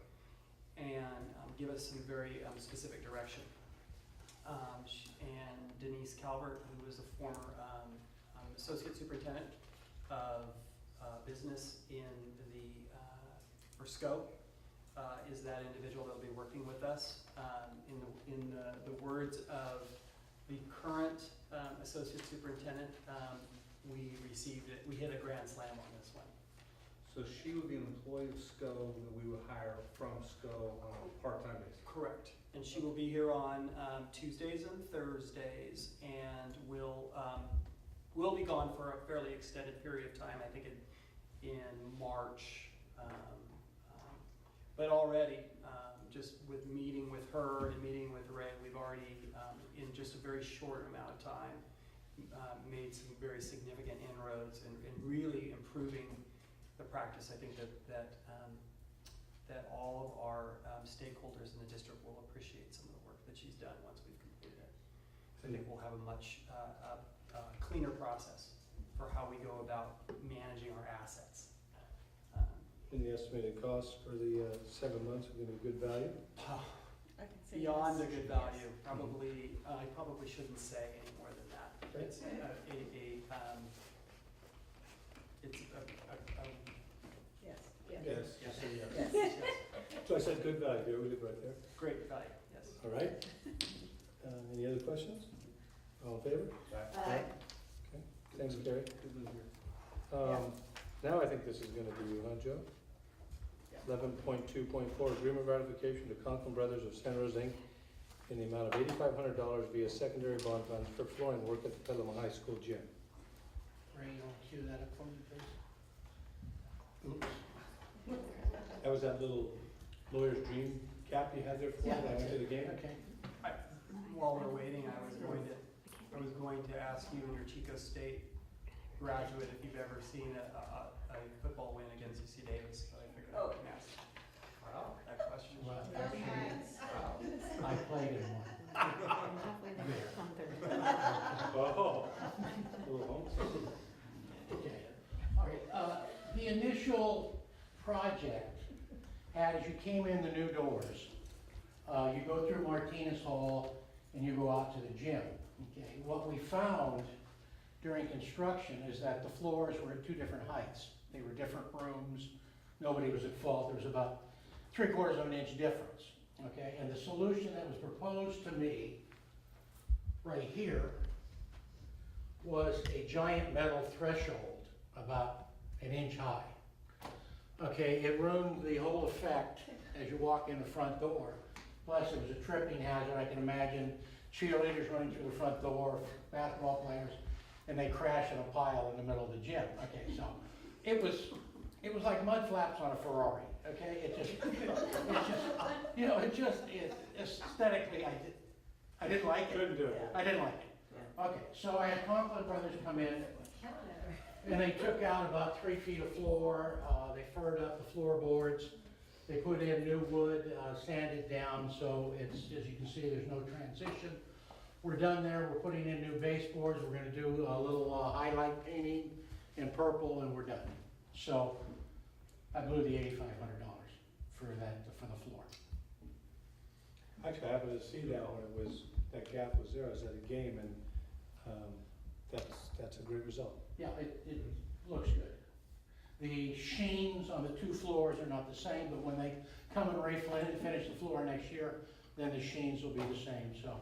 and give us some very specific direction. And Denise Calvert, who was a former associate superintendent of business in for SCO, is that individual that will be working with us. In the words of the current associate superintendent, we hit a grand slam on this one. So she would be an employee of SCO that we would hire from SCO on a part-time basis? Correct. And she will be here on Tuesdays and Thursdays, and will be gone for a fairly extended period of time, I think in March. But already, just with meeting with her and meeting with Ray, we've already, in just a very short amount of time, made some very significant inroads and really improving the practice. I think that all of our stakeholders in the district will appreciate some of the work that she's done once we've completed it. So I think we'll have a much cleaner process for how we go about managing our assets. And the estimated cost for the 7 months are going to be good value? I can say Beyond yes. a good value, probably. I probably shouldn't say any more than that. Okay. It's Yes. Yes. Yes. Yes. So I said good value, there we live right there. Great value. Yes. All right. Any other questions? All in favor? Aye. Okay, thanks, Carrie. Now I think this is gonna be you, huh, Joe? 11.2.4, agreement ratification to Conklin Brothers of Santa Rosa, Inc. in the amount of $8,500 via secondary bond funds for flooring work at the Petaluma High School gym. Ray, you want to cue that up for me, please? Oops. That was that little lawyer's dream cap you had there for me that I went to the game? Okay. While we're waiting, I was going to ask you and your Chico State graduate if you've ever seen a football win against UC Davis. So I figured I can ask that question. Well, actually, I played in one. Oh, a little homesick. Okay. All right. The initial project had, as you came in the new doors, you go through Martinez Hall and you go out to the gym. Okay. What we found during construction is that the floors were at two different heights. They were different rooms. Nobody was at fault. There was about 3/4 of an inch difference. Okay. And the solution that was proposed to me right here was a giant metal threshold about an inch high. Okay, it ruined the whole effect as you walk in the front door. Plus, it was a tripping hazard. I can imagine cheerleaders running through the front door, basketball players, and they crash in a pile in the middle of the gym. Okay, so it was like mud flaps on a Ferrari. Okay, it aesthetically, I didn't like it. Couldn't do it. I didn't like it. Okay, so I had Conklin Brothers come in, and they took out about 3 feet of floor. They furred up the floorboards. They put in new wood, sanded down, so it's, as you can see, there's no transition. We're done there. We're putting in new baseboards. We're going to do a little highlight painting in purple, and we're done. So I blew the $8,500 for the floor. Actually, I happened to see that when that gap was there. I was at a game, and that's a great result. Yeah, it looks good. The sheens on the 2 floors are not the same, but when they come and finish the floor next year, then the sheens will be the same, so.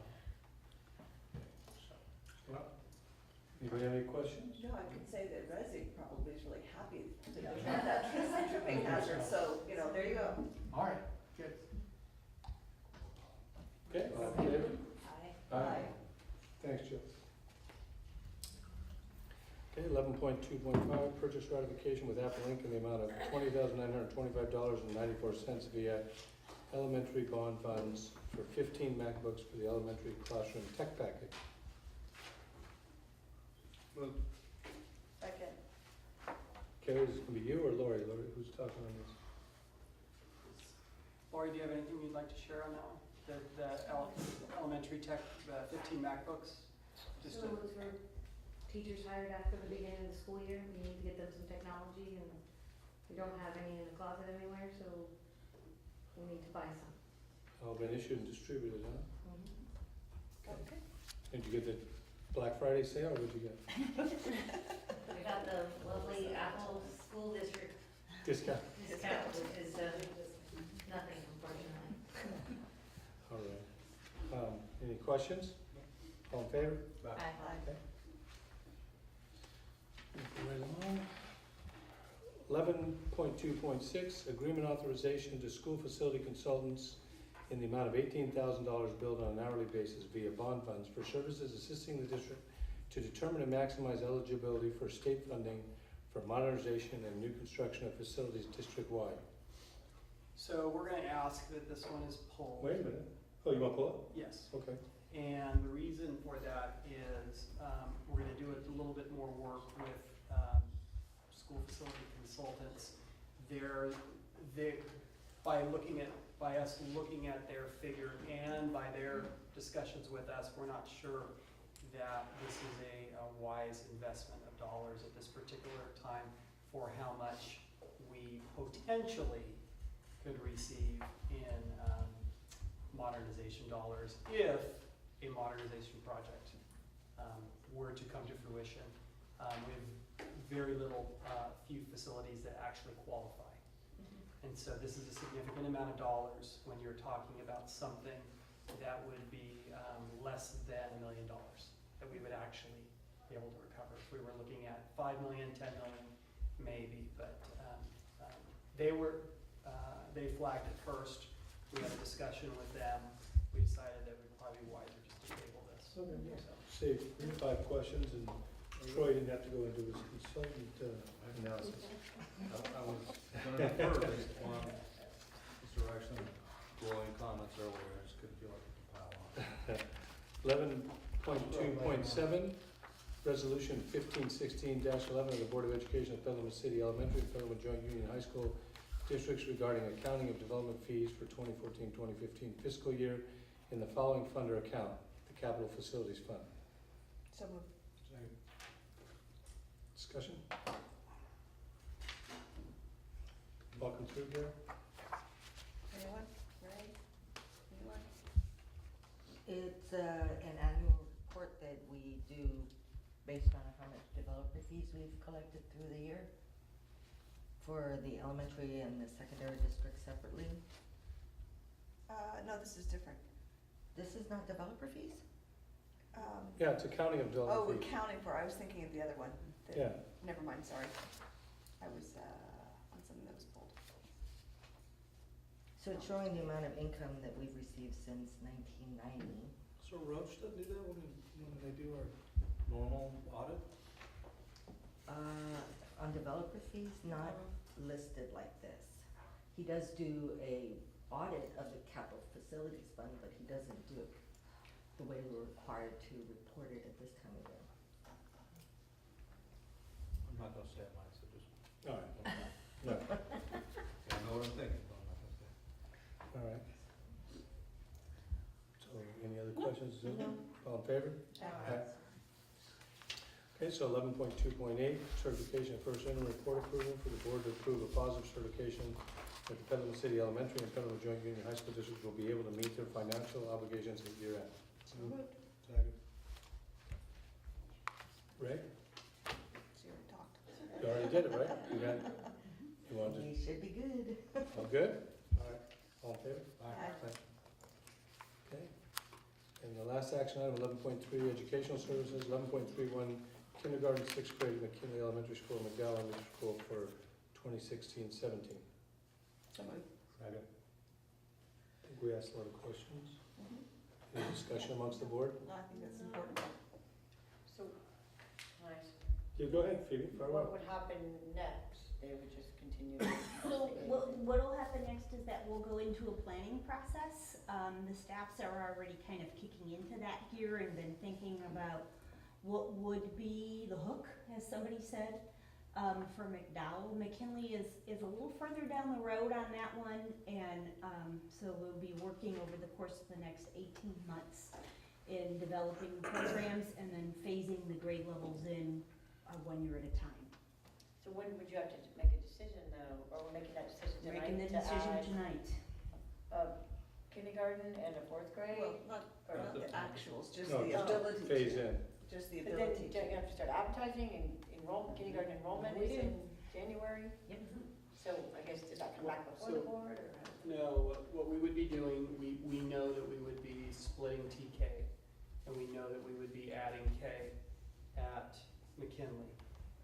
Anybody have any questions? No, I could say that Resi probably is really happy that there's not that tripping hazard, so, there you go. All right, good. Okay, all in favor? Aye. Thanks, Joe. Okay, 11.2.5, purchase ratification with Apple Inc. in the amount of $20,925.94 via elementary bond funds for 15 MacBooks for the elementary classroom tech package. Second. Carrie, is it gonna be you or Lori? Lori, who's talking on this? Lori, do you have anything you'd like to share on that one? The elementary tech, 15 MacBooks? Just So to- it was for teachers hired after the beginning of the school year. We need to get them some technology, and we don't have any in the closet anywhere, so we need to buy some. All been issued and distributed, huh? Okay. Did you get the Black Friday sale, or what'd you get? We got the lovely Apple School District Discount. discount, which is nothing, unfortunately. All right. Any questions? All in favor? Aye. Okay. Moving right along. 11.2.6, agreement authorization to school facility consultants in the amount of $18,000 billed on an hourly basis via bond funds for services assisting the district to determine and maximize eligibility for state funding for modernization and new construction of facilities district-wide. So we're gonna ask that this one is pulled. Wait a minute. Oh, you want to pull it? Yes. Okay. And the reason for that is, we're gonna do a little bit more work with, school facility consultants. By us looking at their figure and by their discussions with us, we're not sure that this is a wise investment of dollars at this particular time for how much we potentially could receive in, modernization dollars if a modernization project were to come to fruition. We have very little, few facilities that actually qualify. And so this is a significant amount of dollars when you're talking about something that would be less than $1 million that we would actually be able to recover. If we were looking at 5 million, 10 million, maybe, but they flagged it first. We had a discussion with them. We decided that it would probably be wiser just to table this. Okay. So, Save 5 questions, and Troy didn't have to go into his consultant analysis. I was gonna defer based on Mr. Rexon's glowing comments earlier, I just couldn't feel like I could pile on. 11.2.7, Resolution 1516-11 of the Board of Education of Petaluma City Elementary and Petaluma Joint Union High School Districts regarding accounting of development fees for 2014-2015 fiscal year in the following funder account, the Capital Facilities Fund. So moved. Discussion? Walking through here? Anyone? Ray? Anyone? It's an annual report that we do based on how much developer fees we've collected through the year for the elementary and the secondary districts separately. No, this is different. This is not developer fees? Yeah, it's accounting of Oh, development we're fees. counting for, I was thinking of the other one. The- Yeah. Never mind, sorry. I was on something that was pulled. So it's showing the amount of income that we've received since 1990. So Roach doesn't do that when they do our normal audit? On developer fees, not listed like this. He does do a audit of the capital facilities fund, but he doesn't do it the way we're required to report it at this time of year. I'm not gonna say it, Mike, so just, All right. No. I know what I'm thinking, but I'm not gonna say it. All right. So, any other questions? All in favor? Aye. Okay, so 11.2.8, certification of first interim report approval for the board to approve a positive certification that the Petaluma City Elementary and Petaluma Joint Union High School Districts will be able to meet their financial obligations at year end. So moved. Second. Ray? She already talked. You already did it, right? You want to, We should be good. all good? All right, all in favor? Aye. Okay. And the last action item, 11.3, educational services, 11.31, kindergarten, 6th grade, McKinley Elementary School, McDowell Elementary School for 2016-17. So moved. Second. I think we asked a lot of questions. Any discussion amongst the board? No, I think that's important. So, nice. Yeah, go ahead, Phoebe, fire away. What would happen next? They would just continue. So what'll happen next is that we'll go into a planning process. The staffs are already kind of kicking into that gear and been thinking about what would be the hook, as somebody said, for McDowell. McKinley is a little further down the road on that one, and so we'll be working over the course of the next 18 months in developing programs and then phasing the grade levels in 1 year at a time. So when would you have to make a decision though, or we're making that decision tonight? Making the to decision add, tonight. Kindergarten and a fourth grade? Well, not Or- the actuals, just No, the just ability to. phase in. Just the But then ability don't to. you have to start advertising and kindergarten enrollment We is do. in January? Yep. So I guess does that come back before the board or? No, what we would be doing, we know that we would be splitting TK, and we know that we would be adding K at McKinley.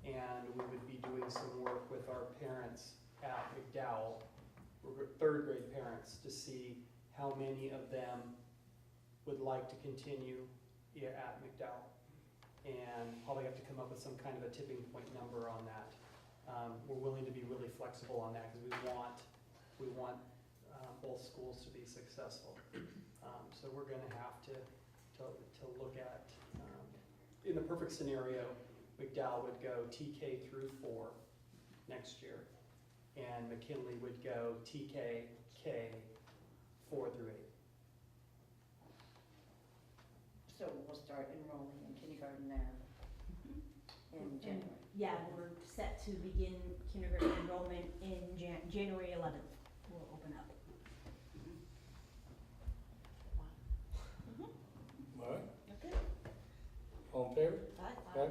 And we would be doing some work with our parents at McDowell, third grade parents, to see how many of them would like to continue at McDowell. And probably have to come up with some kind of a tipping point number on that. We're willing to be really flexible on that because we want both schools to be successful. So we're gonna have to look at, in the perfect scenario, McDowell would go TK through 4 next year, and McKinley would go TK, K, 4 through 8. So we'll start enrolling in kindergarten there in January. Yeah, we're set to begin kindergarten enrollment in January 11th. We'll open up. All right, Okay. all in favor? Aye. Aye.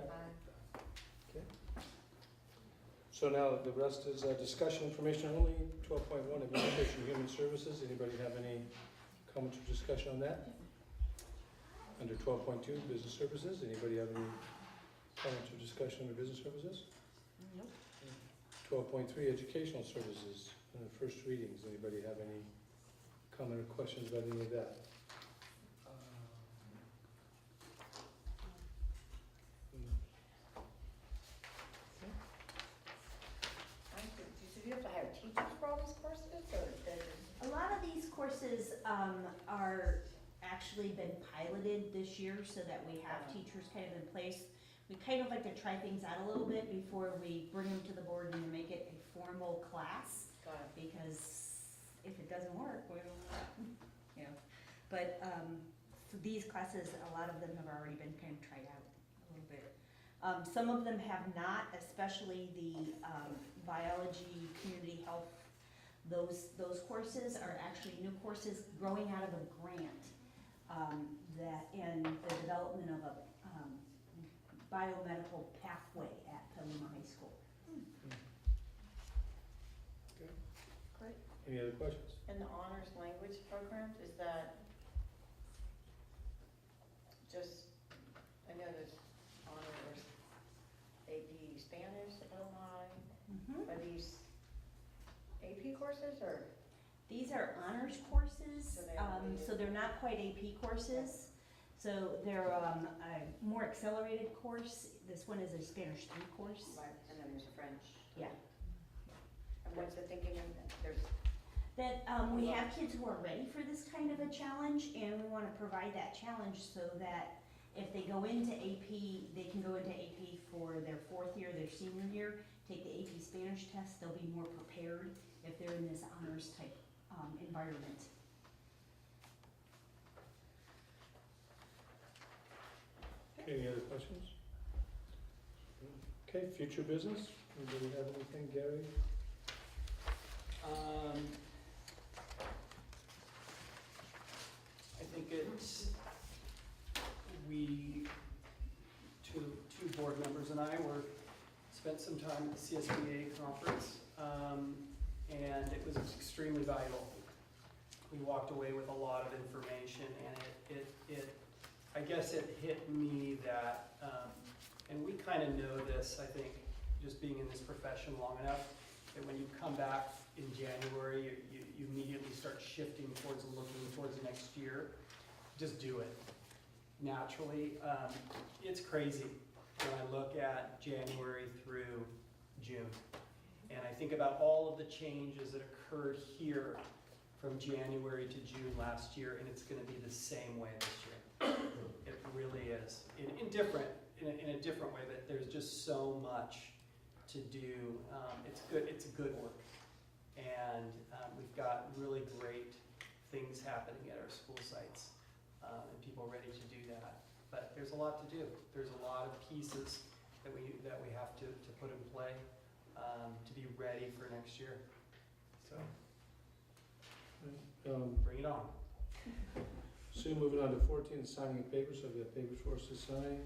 Okay. So now the rest is discussion information only. 12.1, Administration and Human Services. Anybody have any comments or discussion on that? Under 12.2, Business Services. Anybody have any comments or discussion under Business Services? Nope. 12.3, Educational Services. First readings. Anybody have any comment or questions about any of that? So do you have to hire teachers for all these courses or A lot of these courses are actually been piloted this year so that we have teachers kind of in place. We kind of like to try things out a little bit before we bring them to the board and make it a formal class. Got it. Because if it doesn't work, we don't, you know. But for these classes, a lot of them have already been kind of tried out a little bit. Some of them have not, especially the biology, community health. Those courses are actually new courses growing out of a grant that and the development of a biomedical pathway at Petaluma High School. Okay. Great. Any other questions? And the honors language programs, is that just, I know there's honors AP Spanish at Petaluma High. Are these AP courses or? These are honors courses, So they are so they're not quite AP courses. So they're a more accelerated course. This one is a Spanish 3 course. Right, and then there's French. Yeah. And what's the thinking of that? There's, That we have kids who are ready for this kind of a challenge, and we want to provide that challenge so that if they go into AP, they can go into AP for their 4th year, their senior year, take the AP Spanish test. They'll be more prepared if they're in this honors type environment. Any other questions? Okay, future business. Anybody have anything, Gary? I think it's, we, two board members and I spent some time at the CSBA conference, and it was extremely vital. We walked away with a lot of information, and I guess it hit me that, and we kind of know this, I think, just being in this profession long enough, that when you come back in January, you immediately start shifting towards looking towards the next year. Just do it naturally. It's crazy when I look at January through June. And I think about all of the changes that occurred here from January to June last year, and it's gonna be the same way this year. It really is, in a different way, but there's just so much to do. It's good work. And we've got really great things happening at our school sites, and people ready to do that. But there's a lot to do. There's a lot of pieces that we have to put in play to be ready for next year. So bring it on. Sue, moving on to 14, signing of papers, so we've got papers for us to sign.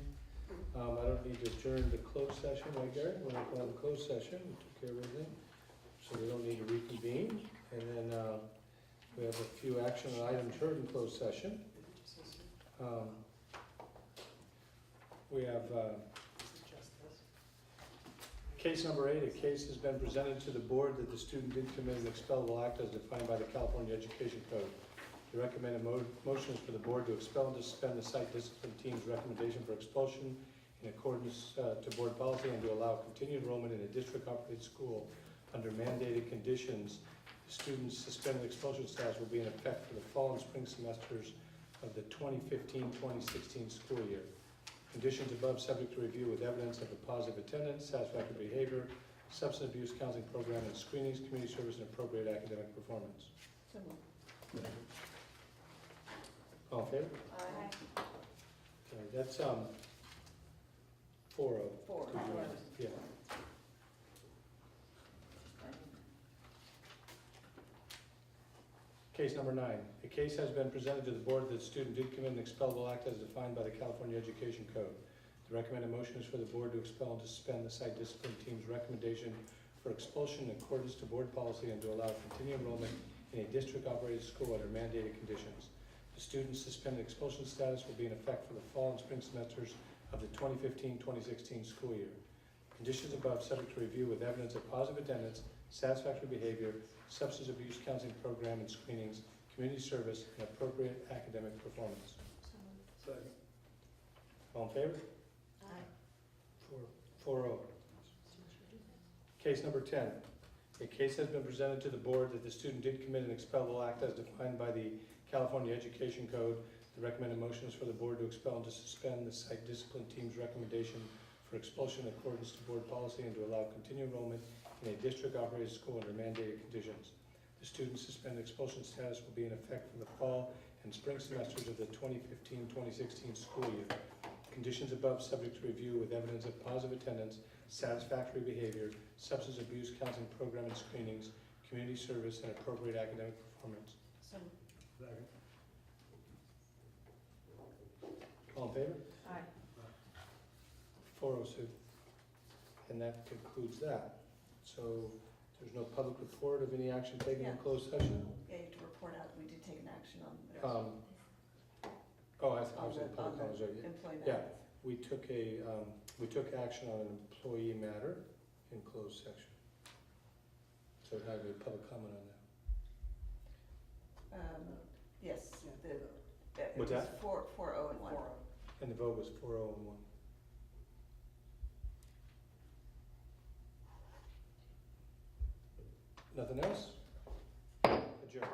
I don't need to adjourn the closed session, right, Gary? We're not going to the closed session, we took care of everything, so we don't need to reconvene. And then we have a few action items heard in closed session. We have case number 8, a case has been presented to the board that the student did commit an expellable act as defined by the California Education Code. The recommended motion is for the board to expel and to suspend the site discipline team's recommendation for expulsion in accordance to board policy and to allow continued enrollment in a district-operated school under mandated conditions. The student's suspended expulsion status will be in effect for the fall and spring semesters of the 2015-2016 school year. Conditions above subject to review with evidence of a positive attendance, satisfactory behavior, substance abuse counseling program and screenings, community service, and appropriate academic performance. So moved. All in favor? Aye. Okay, that's 4-0. Four. Yeah. Case number 9. A case has been presented to the board that the student did commit an expellable act as defined by the California Education Code. The recommended motion is for the board to expel and to suspend the site discipline team's recommendation for expulsion in accordance to board policy and to allow continued enrollment in a district-operated school under mandated conditions. The student's suspended expulsion status will be in effect for the fall and spring semesters of the 2015-2016 school year. Conditions above subject to review with evidence of positive attendance, satisfactory behavior, substance abuse counseling program and screenings, community service, and appropriate academic performance. Second. All in favor? Aye. 4-0. Case number 10. A case has been presented to the board that the student did commit an expellable act as defined by the California Education Code. The recommended motion is for the board to expel and to suspend the site discipline team's recommendation for expulsion in accordance to board policy and to allow continued enrollment in a district-operated school under mandated conditions. The student's suspended expulsion status will be in effect for the fall and spring semesters of the 2015-2016 school year. Conditions above subject to review with evidence of positive attendance, satisfactory behavior, substance abuse counseling program and screenings, community service, and appropriate academic performance. So Second. All in favor? Aye. 4-0, Sue. And that concludes that. So there's no public report of any action taken in Yeah. closed session? Yeah, you have to report out, we did take an action on the I was in public on comments, the right? employee Yeah, matter. we took action on an employee matter in closed session. So have a public comment on that. Yes, it What's was that? 4-0 and 1. And the vote was 4-0 and 1. Nothing else? Adjourn.